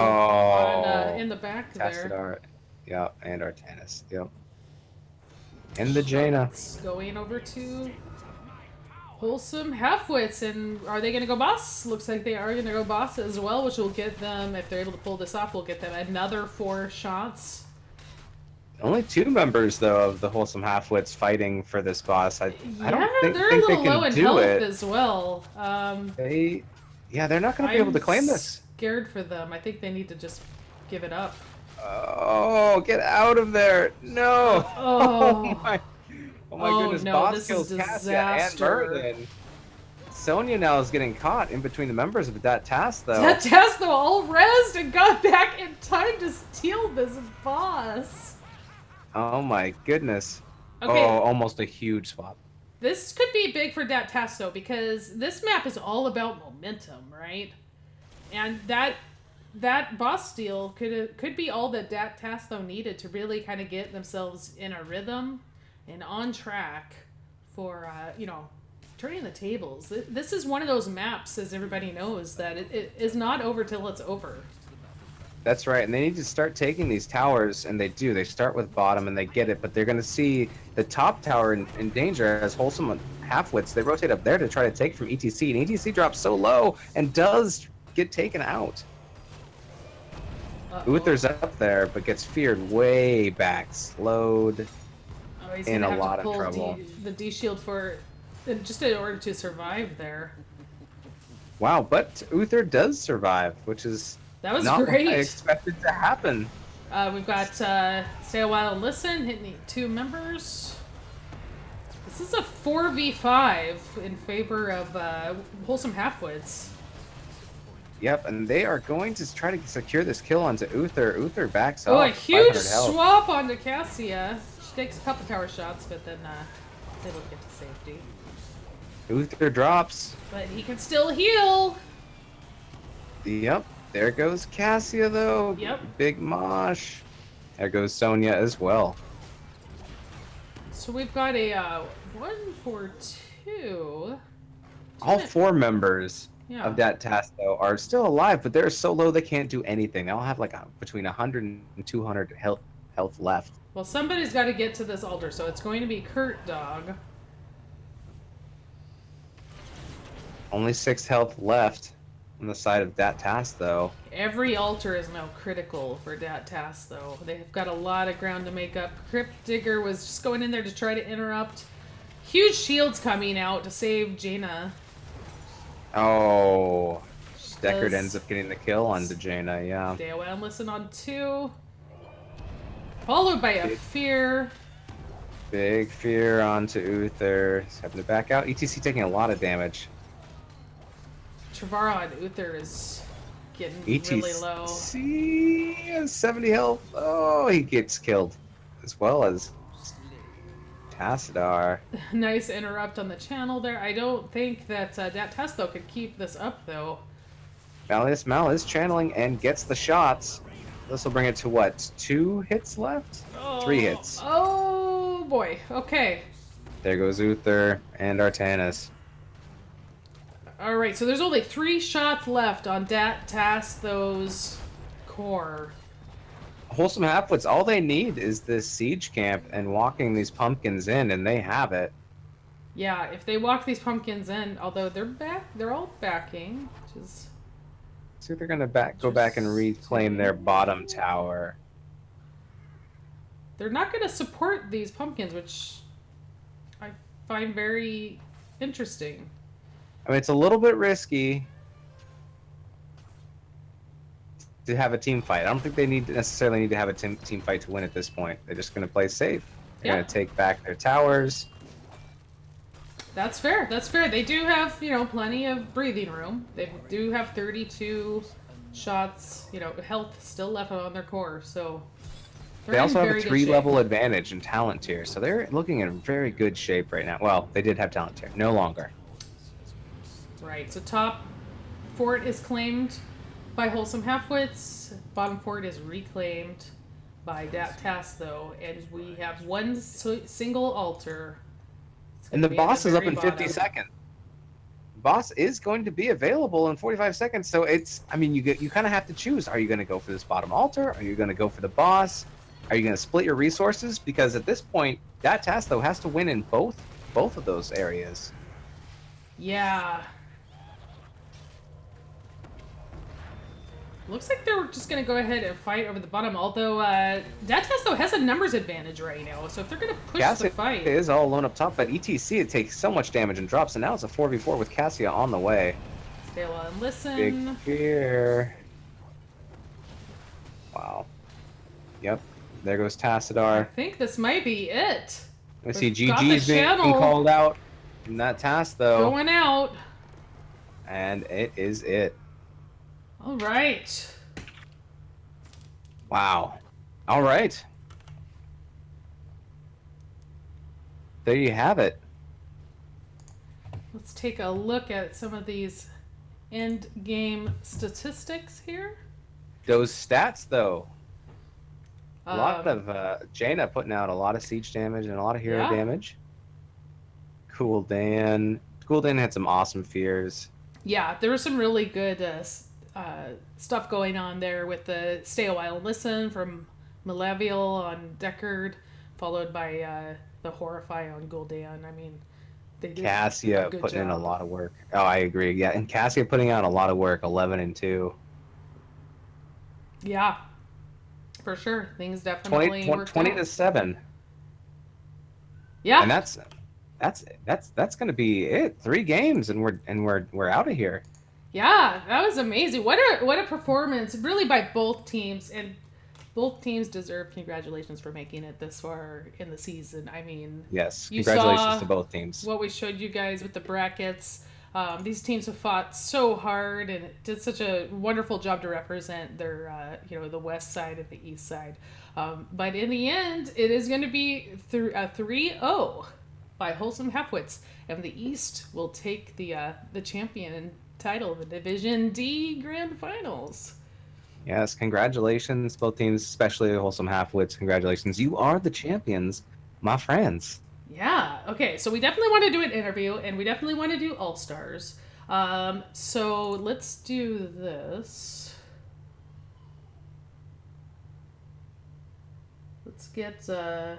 in the back Tassadar. there. Yeah, and Artanis. Yep. And the Jaina. Going over to Wholesome Halfwits, and are they going to go boss? Looks like they are going to go boss as well, which will get them, if they're able to pull this off, will get them another 4 shots. Only 2 members, though, of the Wholesome Halfwits fighting for this boss. I don't think, they're a think little they low can in do health it. as well. They're not going to be able to claim this. Scared for them. I think they need to just give it up. Oh, get out of there! No! Oh, Oh my goodness! No, Boss this kills is Cassia and Murden. Sonya now is getting caught in between the members of that Tass, though. That Tass, though, all rezzed and got back in time to steal this boss. Oh my goodness. Okay, almost a huge swap. this could be big for Dat Tass though, because this map is all about momentum, right? And that boss steal could be all that Dat Tass though needed to really kind of get themselves in a rhythm and on track for turning the tables. This is one of those maps, as everybody knows, that it is not over till it's over. That's right, and they need to start taking these towers, and they do. They start with bottom, and they get it, but they're going to see the top tower in danger as Wholesome Halfwits. They rotate up there to try to take from ETC, and ETC drops so low and does get taken out. Uther's up there, but gets feared way back, slowed, Oh, he's in gonna a have lot to of pull trouble. the D shield for just in order to survive there. Wow, but Uther does survive, which is That was not great. what I expected to happen. We've got Stay a While and Listen, hitting 2 members. This is a 4v5 in favor of Wholesome Halfwits. Yep, and they are going to try to secure this kill onto Uther. Uther backs Oh, off. a huge 500 health. swap onto Cassia. She takes a couple tower shots, but then they don't get to safety. Uther drops. But he can still heal. Yep, there goes Cassia though. Yep. Big mosh. There goes Sonya as well. So we've got a 1-4-2. All 4 members Yeah. of that task though are still alive, but they're so low they can't do anything. They all have like between 100 and 200 health left. Well, somebody's got to get to this altar, so it's going to be Kurt Dog. Only 6 health left on the side of that task though. Every altar is now critical for Dat Tass, though. They've got a lot of ground to make up. Crypt Digger was just going in there to try to interrupt. Huge shields coming out to save Jaina. Oh, Deckard does- ends up getting the kill onto Jaina, yeah. Stay away and listen on 2. Followed by a Fear. Big fear onto Uther. He's having to back out. ETC taking a lot of damage. Trevara and Uther is getting ETC really low. has 70 health. Oh, he gets killed. As well as Tassadar. Nice interrupt on the channel there. I don't think that Dat Tass, though, could keep this up, though. Mal is channeling and gets the shots. This will bring it to what? 2 hits left? 3 hits. Oh, boy. Okay. There goes Uther and Artanis. All right, so there's only 3 shots left on Dat Tass, those core. Wholesome Halfwits, all they need is this siege camp and walking these pumpkins in, and they have it. Yeah, if they walk these pumpkins in, although they're all backing, which is... So they're gonna go back and reclaim their bottom tower. They're not going to support these pumpkins, which I find very interesting. I mean, it's a little bit risky to have a team fight. I don't think they necessarily need to have a team fight to win at this point. They're just going to play safe. They're going to take back their towers. That's fair. That's fair. They do have, plenty of breathing room. They do have 32 shots, health still left on their core. So They also have a 3-level advantage in talent tier, so they're looking in very good shape right now. Well, they did have talent tier, no longer. Right. So top fort is claimed by Wholesome Halfwits. Bottom fort is reclaimed by Dat Tass, though, and we have one single altar. And the boss is up in 50 seconds. Boss is going to be available in 45 seconds, so it's, I mean, you kind of have to choose. Are you going to go for this bottom altar? Are you going to go for the boss? Are you going to split your resources? Because at this point, that task, though, has to win in both of those areas. Yeah. Looks like they're just going to go ahead and fight over the bottom, although Dat Tass, though, has a numbers advantage right now, so if they're going to push the fight... Cassia is all alone up top, but ETC, it takes so much damage and drops, and now it's a 4v4 with Cassia on the way. Stay low and listen. Big fear. Wow. Yep. There goes Tassadar. I think this might be it. We see We've got the GG's being channel called out in that task, though. Going out. And it is it. All right. Wow. All right. there you have it. Let's take a look at some of these end game statistics here. Those stats, though, a lot Um, of Jaina putting out a lot of siege damage and a lot of hero yeah, damage. Cool Dan had some awesome fears. yeah, there was some really good stuff going on there with the Stay a While and Listen from Maleviel on Deckard, followed by the Horrify on Gul'dan. I mean, they did a Cassia good putting in a job. lot of work. Oh, I agree. Yeah, and Cassia putting out a lot of work, 11 and 2. Yeah, for sure. Things 20, definitely 20, worked 20 out. to 7. Yeah, And that's going to be it. 3 games and we're out of here. yeah, that was amazing. What a performance, really, by both teams, and both teams deserve congratulations for making it this far in the season. I mean, Yes, you congratulations saw to both teams. what we showed you guys with the brackets. These teams have fought so hard and did such a wonderful job to represent their, the west side and the east side. But in the end, it is going to be through a 3-0 by Wholesome Halfwits, and the East will take the champion title of the Division D Grand Finals. Yes, congratulations both teams, especially Wholesome Halfwits. Congratulations. You are the champions, my friends. Yeah. Okay. So we definitely want to do an interview, and we definitely want to do All Stars. So let's do this. Let's get. We're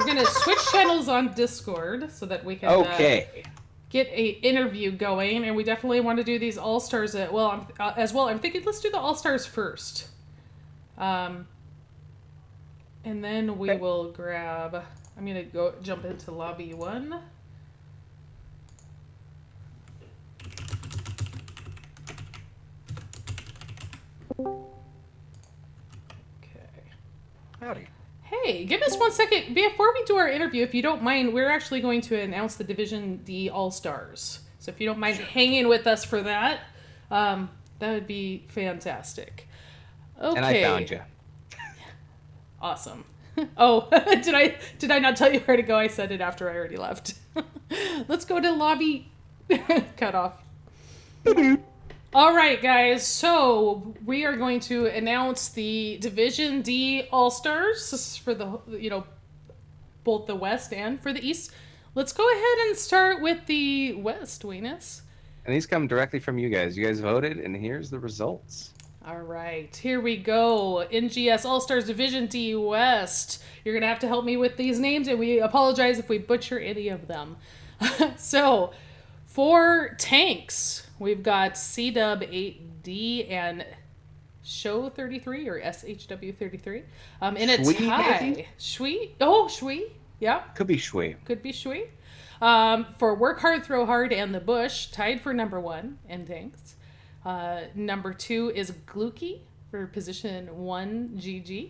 gonna switch channels on Discord so that we can Okay. get a interview going, and we definitely want to do these All Stars as well. I'm thinking let's do the All Stars first. And then we Okay. will grab. I'm gonna go jump into lobby 1. Okay. Howdy. Hey, give us 1 second before we do our interview. If you don't mind, we're actually going to announce the Division D All Stars. So if you don't mind hanging with us for that, that would be fantastic. Okay. And I found you. Awesome. Oh, did I not tell you where to go? I said it after I already left. Let's go to lobby cut off. All right, guys. So we are going to announce the Division D All Stars for the both the West and for the East. Let's go ahead and start with the West, Venus. And these come directly from you guys. You guys voted, and here's the results. All right, here we go. NGS All Stars Division D West. You're going to have to help me with these names, and we apologize if we butcher any of them. So, for tanks, we've got CW8D and Show 33 or SHW33. In a Shui, tie. maybe? Shui? Oh, Shui. Yeah, Could be Shui. could be Shui. For Work Hard, Throw Hard, and The Bush, tied for number 1 in tanks. Number 2 is Gluki for position 1 GG.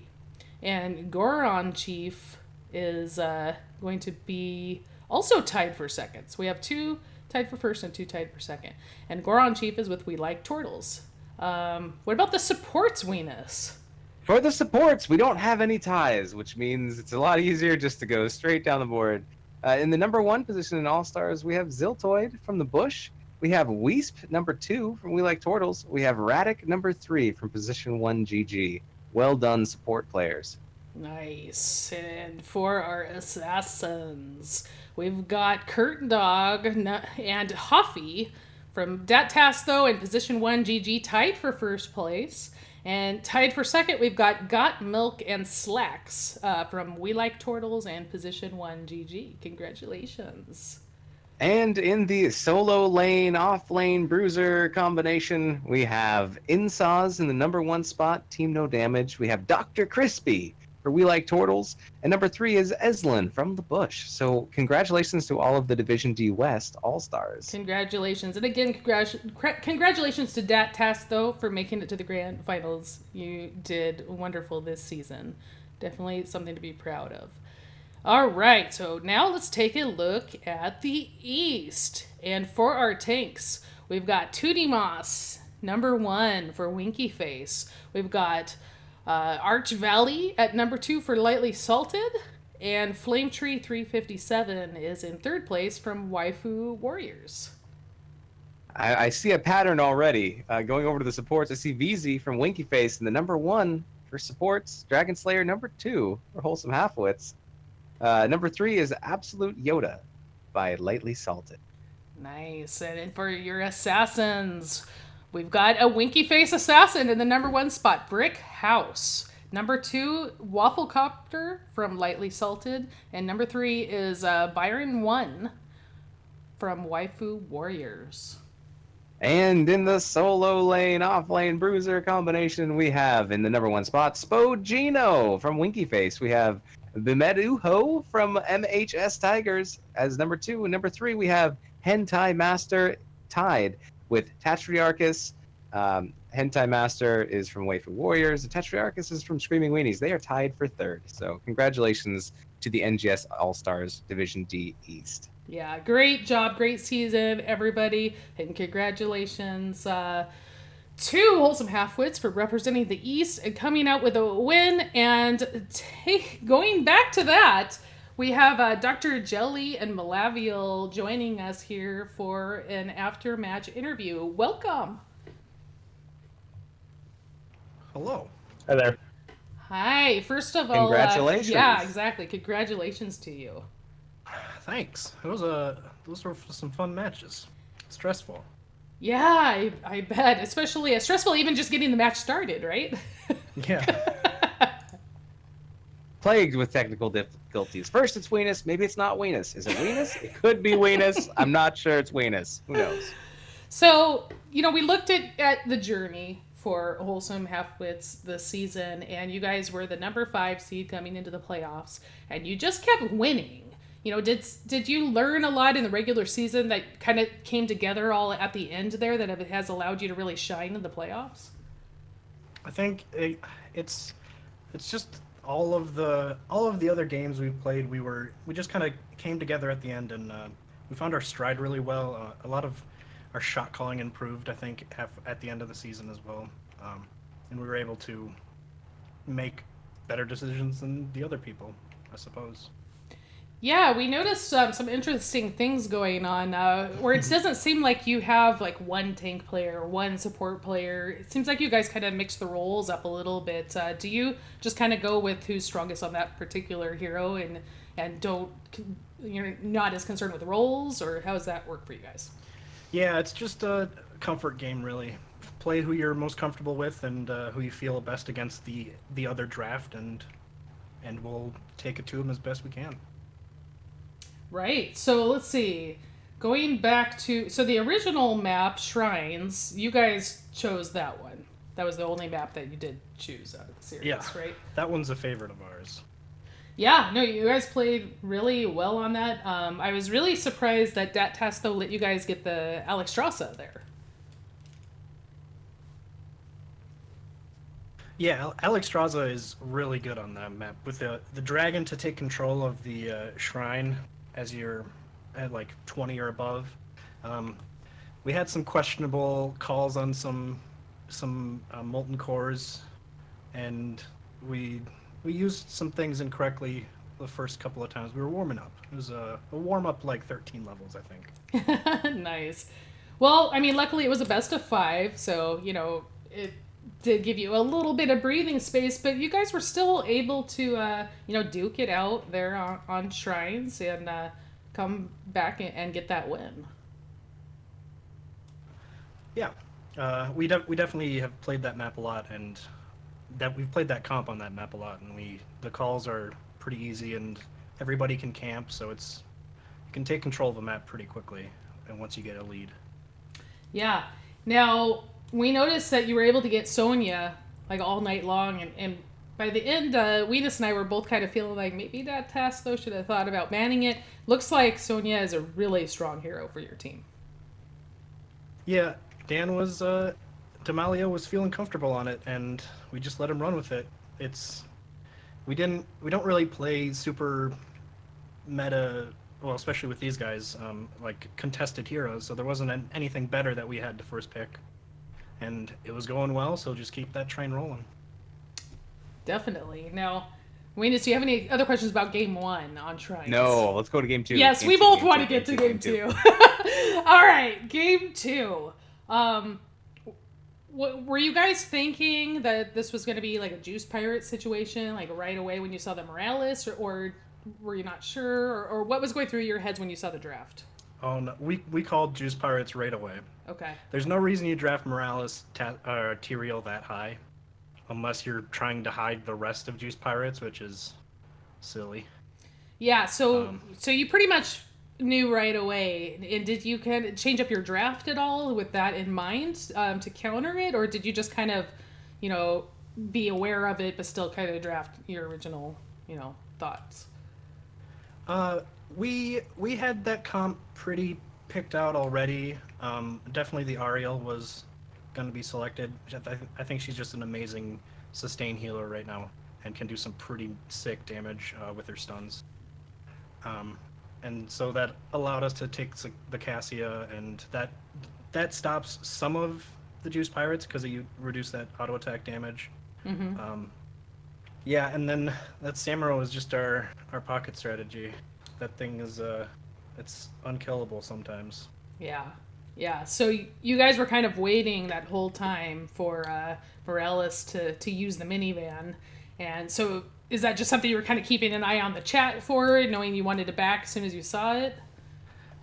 And Goron Chief is going to be also tied for second. So we have 2 tied for first and 2 tied for second. And Goron Chief is with We Like Turtles. What about the supports, Weenus? For the supports, we don't have any ties, which means it's a lot easier just to go straight down the board. In the number 1 position in All Stars, we have Ziltoid from the Bush. We have Weesp, number 2 from We Like Turtles. We have Radic, number 3 from position 1 GG. Well done, support players. Nice. And for our assassins, we've got Kurt Dog and Huffy from Tass, though, in position 1 GG, tied for first place. And tied for second, we've got Milk and Slacks from We Like Turtles and position 1 GG. Congratulations. And in the solo lane, off lane bruiser combination, we have Insaz in the number 1 spot, Team No Damage. We have Dr. Crispy for We Like Turtles. And number 3 is Eslin from the Bush. So congratulations to all of the Division D West All-Stars. Congratulations. And again, congratulations to Tass, though, for making it to the grand finals. You did wonderful this season. Definitely something to be proud of. All right, so now let's take a look at the East. And for our tanks, we've got Tootie Moss, number 1 for Winky Face. We've got Arch Valley at number 2 for Lightly Salted. And Flame Tree 357 is in third place from Waifu Warriors. I see a pattern already. Going over to the supports, I see VZ from Winky Face in the number 1 for supports. Dragon Slayer number 2 for Wholesome Halfwits. Number 3 is Absolute Yoda by Lightly Salted. Nice. And for your assassins, we've got a Winky Face assassin in the number 1 spot, Brick House. Number 2, Waffle Copter from Lightly Salted. And number 3 is Byron 1 from Waifu Warriors. And in the solo lane, off lane bruiser combination, we have in the number 1 spot, Spogino from Winky Face. We have Bimeduho from MHS Tigers as number 2. And number 3, we have Hentai Master tied with Tatriarchus. Hentai Master is from Waifu Warriors. The Tatriarchus is from Screaming Weenies. They are tied for 3rd. So congratulations to the NGS All-Stars Division D East. Yeah, great job, great season, everybody, and congratulations to Wholesome Halfwits for representing the East and coming out with a win. And going back to that, we have Dr. Jelly and Malavial joining us here for an after-match interview. Welcome. Hello. Hi there. Hi. First of all, Congratulations. Yeah, exactly. Congratulations to you. Thanks. Those were some fun matches. Stressful. Yeah, I bet. Especially stressful even just getting the match started, right? Yeah. Plagued with technical difficulties. First it's Weenus, maybe it's not Weenus. Is it Weenus? It could be Weenus. I'm not sure it's Weenus. Who knows? So, we looked at the journey for Wholesome Halfwits this season, and you guys were the number 5 seed coming into the playoffs, and you just kept winning. Did you learn a lot in the regular season that kind of came together all at the end there that it has allowed you to really shine in the playoffs? I think it's just all of the other games we've played. We just kind of came together at the end, and we found our stride really well. A lot of our shot calling improved, I think, at the end of the season as well, and we were able to make better decisions than the other people, I suppose. Yeah, we noticed some interesting things going on where it doesn't seem like you have like one tank player or one support player. It seems like you guys kind of mix the roles up a little bit. Do you just kind of go with who's strongest on that particular hero and you're not as concerned with roles, or how does that work for you guys? Yeah, it's just a comfort game, really. Play who you're most comfortable with and who you feel best against the other draft, and we'll take it to them as best we can. Right. So let's see. Going back to the original map, Shrines, you guys chose that one. That was the only map that you did choose out of the series, Yeah, right? that one's a favorite of ours. Yeah, no, you guys played really well on that. I was really surprised that Tass though let you guys get the Alexstrasza there. Yeah, Alexstrasza is really good on that map. With the dragon to take control of the shrine as you're at like 20 or above. We had some questionable calls on some molten cores, and we used some things incorrectly the first couple of times. We were warming up. It was a warm-up like 13 levels, I think. Nice. Well, I mean, luckily it was a best of 5, so, it did give you a little bit of breathing space, but you guys were still able to, duke it out there on Shrines and come back and get that win. Yeah. We definitely have played that map a lot, and we've played that comp on that map a lot, and the calls are pretty easy, and everybody can camp, so you can take control of a map pretty quickly, and once you get a lead. Yeah. Now, we noticed that you were able to get Sonya like all night long, and by the end, Weenus and I were both kind of feeling like maybe that Tass though should have thought about banning it. Looks like Sonya is a really strong hero for your team. Yeah, Damalia was feeling comfortable on it, and we just let him run with it. We don't really play super meta, well, especially with these guys, like contested heroes, so there wasn't anything better that we had to first pick. And it was going well, so just keep that train rolling. Definitely. Now, Wayne, do you have any other questions about game 1 on Shrines? No, let's go to game 2. Yes, Game we two, both game want two, to get to game game two. 2. All right, game 2. Were you guys thinking that this was going to be like a Juice Pirate situation, like right away when you saw the Morales, or were you not sure, or what was going through your heads when you saw the draft? Oh no, we called Juice Pirates right away. Okay. There's no reason you draft Morales Tyrael that high, unless you're trying to hide the rest of Juice Pirates, which is silly. Yeah, so you pretty much knew right away. And did you kind of change up your draft at all with that in mind to counter it, or did you just kind of, be aware of it but still kind of draft your original, thoughts? We had that comp pretty picked out already. Definitely the Ariel was going to be selected. I think she's just an amazing sustain healer right now and can do some pretty sick damage with her stuns. And so that allowed us to take the Cassia, and that stops some of the Juice Pirates because you reduce that auto attack damage. Mm-hmm. Yeah, and then that Samuro is just our pocket strategy. That thing is it's unkillable sometimes. Yeah. So you guys were kind of waiting that whole time for Morales to use the minivan, and so is that just something you were kind of keeping an eye on the chat for, knowing you wanted to back as soon as you saw it?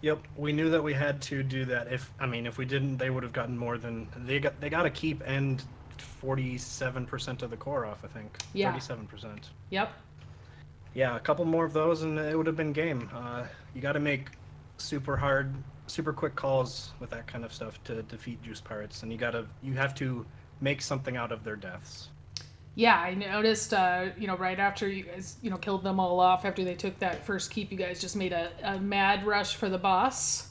Yep, we knew that we had to do that. If we didn't, they would have gotten more than they got to keep and 47% of the core off. I think. Yeah. 37%. Yep. Yeah, a couple more of those, and it would have been game. You got to make super quick calls with that kind of stuff to defeat Juice Pirates, and you have to make something out of their deaths. Yeah, I noticed, right after you guys, killed them all off, after they took that first keep, you guys just made a mad rush for the boss.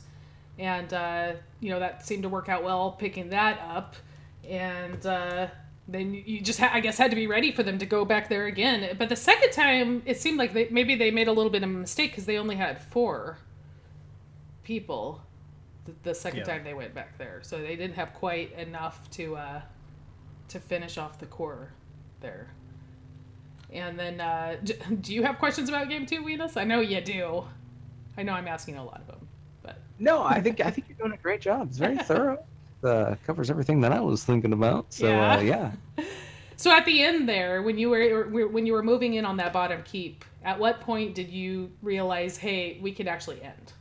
And, that seemed to work out well, picking that up. And then you just, I guess, had to be ready for them to go back there again. But the second time, it seemed like maybe they made a little bit of a mistake because they only had 4 people the second time they went back there. So they didn't have quite enough to finish off the core there. And then, do you have questions about game 2, Venus? I know you do. I know I'm asking a lot of them, but No, I think you're doing a great job. It's very thorough. Covers everything that I was thinking about. So yeah. So at the end there, when you were moving in on that bottom keep, at what point did you realize, hey, we could actually end?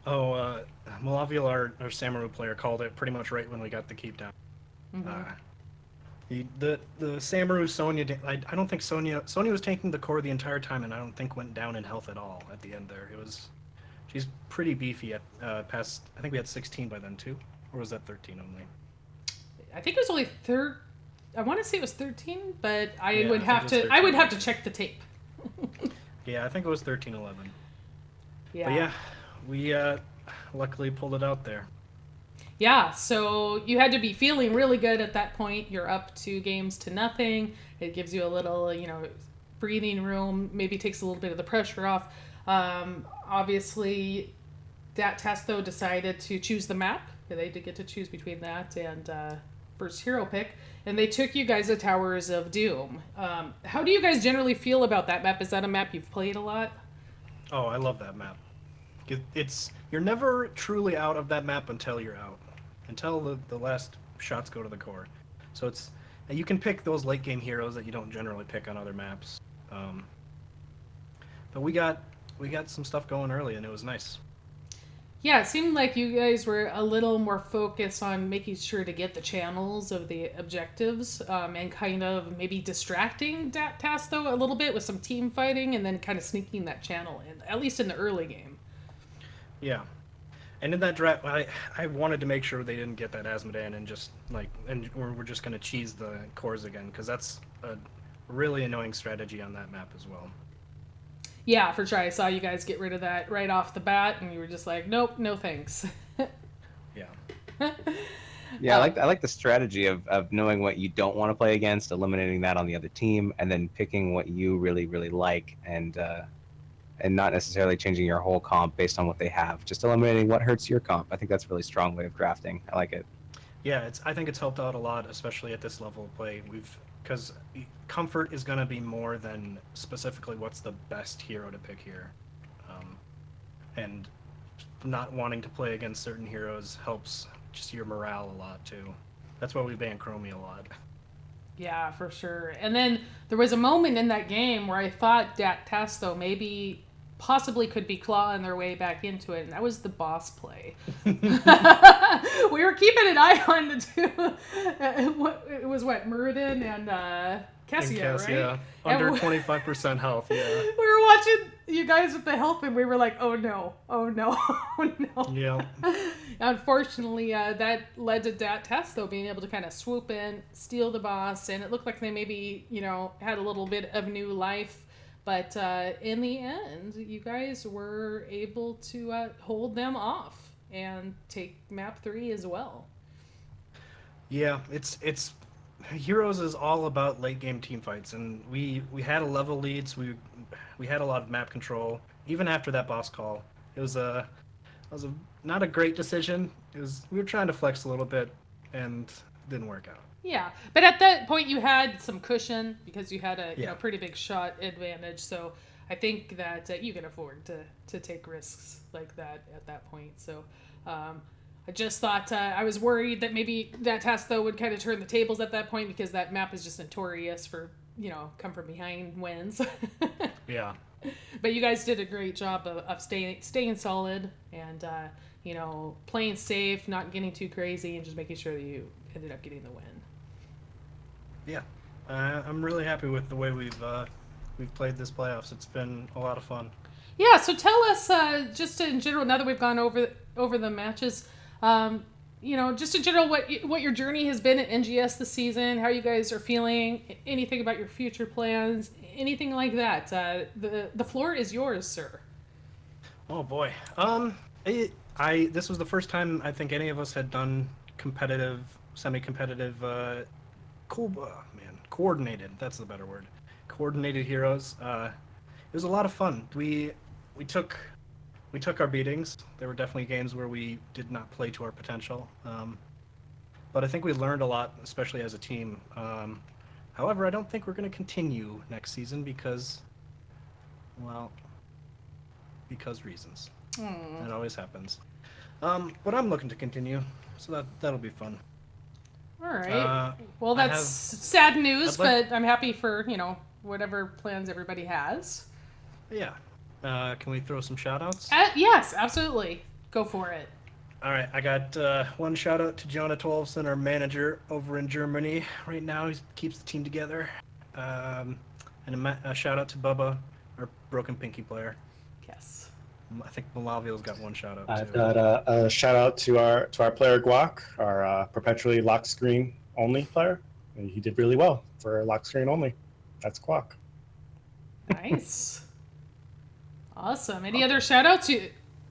Oh, Malaviel, our Samuro player, called it pretty much right when we got the keep down. Mm-hmm. The Samuro Sonya, I don't think Sonya was taking the core the entire time, and I don't think went down in health at all at the end there. She's pretty beefy at past. I think we had 16 by then too, or was that 13 only? I think it was only I want to say it was 13, but I would I have to check the tape. Yeah, I think it was 13, 11. Yeah. But yeah, we luckily pulled it out there. Yeah, so you had to be feeling really good at that point. You're up 2 games to nothing. It gives you a little, breathing room. Maybe takes a little bit of the pressure off. Obviously, that Tass, though, decided to choose the map. They did get to choose between that and first hero pick. And they took you guys to Towers of Doom. How do you guys generally feel about that map? Is that a map you've played a lot? Oh, I love that map. You're never truly out of that map until you're out. Until the last shots go to the core. So you can pick those late game heroes that you don't generally pick on other maps. But we got some stuff going early, and it was nice. Yeah, it seemed like you guys were a little more focused on making sure to get the channels of the objectives, and kind of maybe distracting Tass, though, a little bit with some team fighting, and then kind of sneaking that channel in, at least in the early game. Yeah. And in that draft, I wanted to make sure they didn't get that Asmodean and we're just going to cheese the cores again, because that's a really annoying strategy on that map as well. Yeah, for sure. I saw you guys get rid of that right off the bat, and you were just like, nope, no thanks. Yeah. Yeah, I like the strategy of knowing what you don't want to play against, eliminating that on the other team, and then picking what you really, really like, and not necessarily changing your whole comp based on what they have. Just eliminating what hurts your comp. I think that's a really strong way of drafting. I like it. Yeah, I think it's helped out a lot, especially at this level of play. because comfort is going to be more than specifically what's the best hero to pick here. And not wanting to play against certain heroes helps just your morale a lot too. That's why we ban Chromie a lot. Yeah, for sure. And then there was a moment in that game where I thought that Tass, though, maybe possibly could be clawing their way back into it, and that was the boss play. We were keeping an eye on the two. It was Muradin and Cassia, right? Yeah, under 25% health. Yeah. We were watching you guys with the health, and we were like, "Oh no! Oh no! Oh no!" Yeah. Unfortunately, that led to that Tass, though, being able to kind of swoop in, steal the boss, and it looked like they maybe, had a little bit of new life. But in the end, you guys were able to hold them off and take map 3 as well. Yeah, it's Heroes is all about late game team fights, and we had a level leads. We had a lot of map control. Even after that boss call, it was not a great decision. We were trying to flex a little bit, and it didn't work out. Yeah, but at that point you had some cushion because you had a pretty big shot advantage. So I think that you can afford to take risks like that at that point. So I just thought I was worried that maybe that Tass, though, would kind of turn the tables at that point because that map is just notorious for come from behind wins. Yeah. But you guys did a great job of staying solid and playing safe, not getting too crazy, and just making sure that you ended up getting the win. Yeah, I'm really happy with the way we've played this playoffs. It's been a lot of fun. Yeah, so tell us just in general, now that we've gone over the matches, just in general what your journey has been at NGS this season, how you guys are feeling, anything about your future plans, anything like that. The floor is yours, sir. Oh boy. This was the first time I think any of us had done competitive, semi-competitive, coordinated. That's the better word. Coordinated heroes. It was a lot of fun. We took our beatings. There were definitely games where we did not play to our potential. But I think we learned a lot, especially as a team. However, I don't think we're going to continue next season because reasons. That always happens. But I'm looking to continue, so that'll be fun. All right. Well, that's sad news, but I'm happy for, whatever plans everybody has. Yeah. Can we throw some shout-outs? Yes, absolutely. Go for it. All right. I got one shout-out to Jonah Twelfson, our manager over in Germany. Right now, he keeps the team together. And a shout-out to Bubba, our Broken Pinky player. Yes. I think Malavia's got one shout-out, I've too. got a shout-out to our player Guac, our perpetually lock screen only player. He did really well for lock screen only. That's Guac. Nice. Awesome. Any other shout-outs? I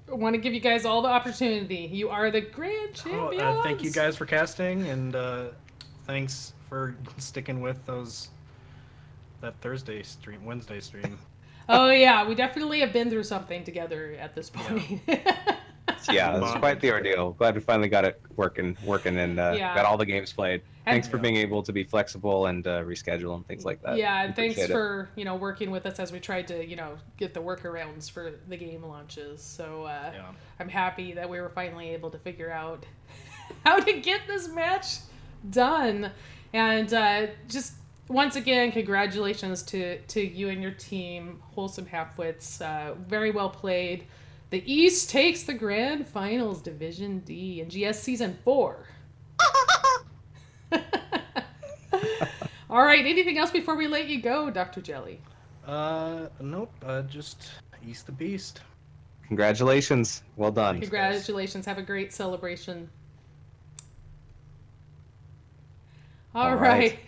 want to give you guys all the opportunity. You are the grand champions. Thank you guys for casting, and thanks for sticking with that Wednesday stream. Oh, yeah. We definitely have been through something together at this point. Yeah, it was quite the ordeal. Glad we finally got it working, and got all the games played. Thanks for being able to be flexible and reschedule and things like that. Yeah, and thanks for working with us as we tried to get the workarounds for the game launches. So I'm happy that we were finally able to figure out how to get this match done. And just once again, congratulations to you and your team, Wholesome Halfwits. Very well played. The East takes the Grand Finals, Division D, NGS Season 4. All right, anything else before we let you go, Dr. Jelly? Nope, just East the Beast. Congratulations. Well done. Congratulations. Have a great celebration. All right.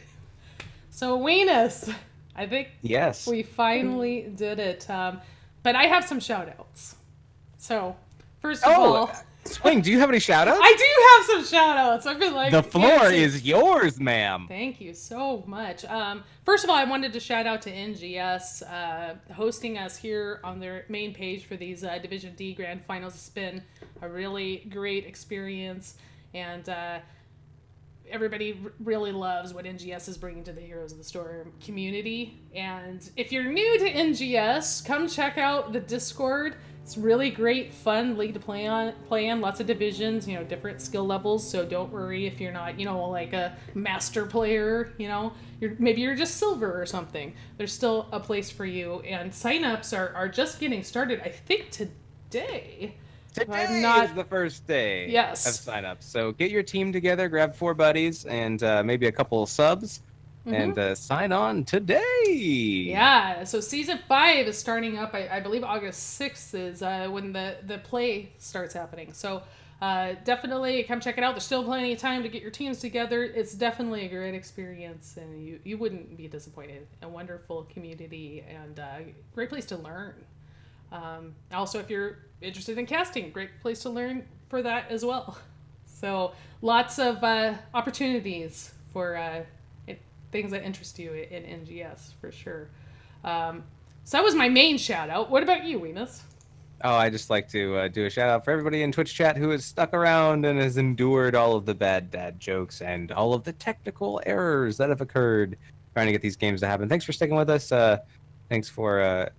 So, Weenus, I think we finally did it. But I have some shout-outs. So, first of all... Swing, do you have any shout-outs? I do have some shout-outs. I've been like... The floor is yours, ma'am. Thank you so much. First of all, I wanted to shout out to NGS hosting us here on their main page for these Division D Grand Finals. It's been a really great experience. And everybody really loves what NGS is bringing to the Heroes of the Storm community. And if you're new to NGS, come check out the Discord. It's really great, fun league to play in. Lots of divisions, different skill levels. So don't worry if you're not, like a master player. Maybe you're just silver or something. There's still a place for you. And signups are just getting started. I think today. Today is the first day Yes. of signups. So get your team together, grab 4 buddies, and maybe a couple of subs, and sign on today. Yeah, so Season 5 is starting up. I believe August 6th is when the play starts happening. So definitely come check it out. There's still plenty of time to get your teams together. It's definitely a great experience, and you wouldn't be disappointed. A wonderful community and great place to learn. Also, if you're interested in casting, great place to learn for that as well. So lots of opportunities for things that interest you in NGS for sure. So that was my main shout out. What about you, Wemus? Oh, I just like to do a shout out for everybody in Twitch chat who has stuck around and has endured all of the bad dad jokes and all of the technical errors that have occurred trying to get these games to happen. Thanks for sticking with us. Thanks for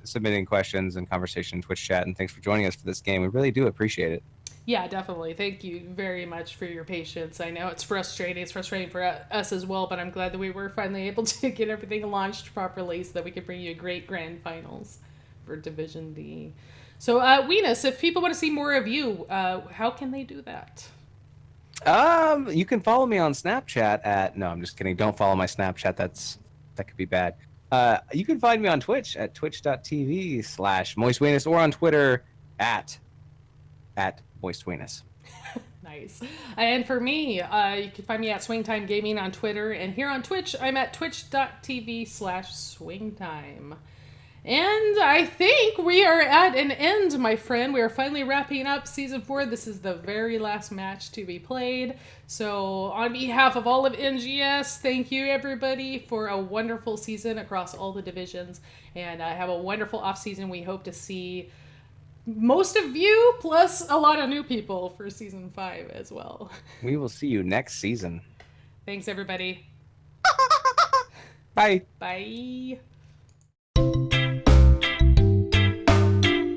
submitting questions and conversation in Twitch chat, and thanks for joining us for this game. We really do appreciate it. Yeah, definitely. Thank you very much for your patience. I know it's frustrating. It's frustrating for us as well, but I'm glad that we were finally able to get everything launched properly so that we could bring you a great grand finals for Division D. So, Weenus, if people want to see more of you, how can they do that? You can follow me on Snapchat at... No, I'm just kidding. Don't follow my Snapchat. That could be bad. You can find me on Twitch at twitch.tv/MoistWeenus or on Twitter at MoistWeenus. Nice. And for me, you can find me at Swingtime Gaming on Twitter, and here on Twitch, I'm at twitch.tv/swingtime. And I think we are at an end, my friend. We are finally wrapping up Season 4. This is the very last match to be played. So on behalf of all of NGS, thank you, everybody, for a wonderful season across all the divisions. And have a wonderful off-season. We hope to see most of you, plus a lot of new people for Season 5 as well. We will see you next season. Thanks, everybody. Bye. Bye.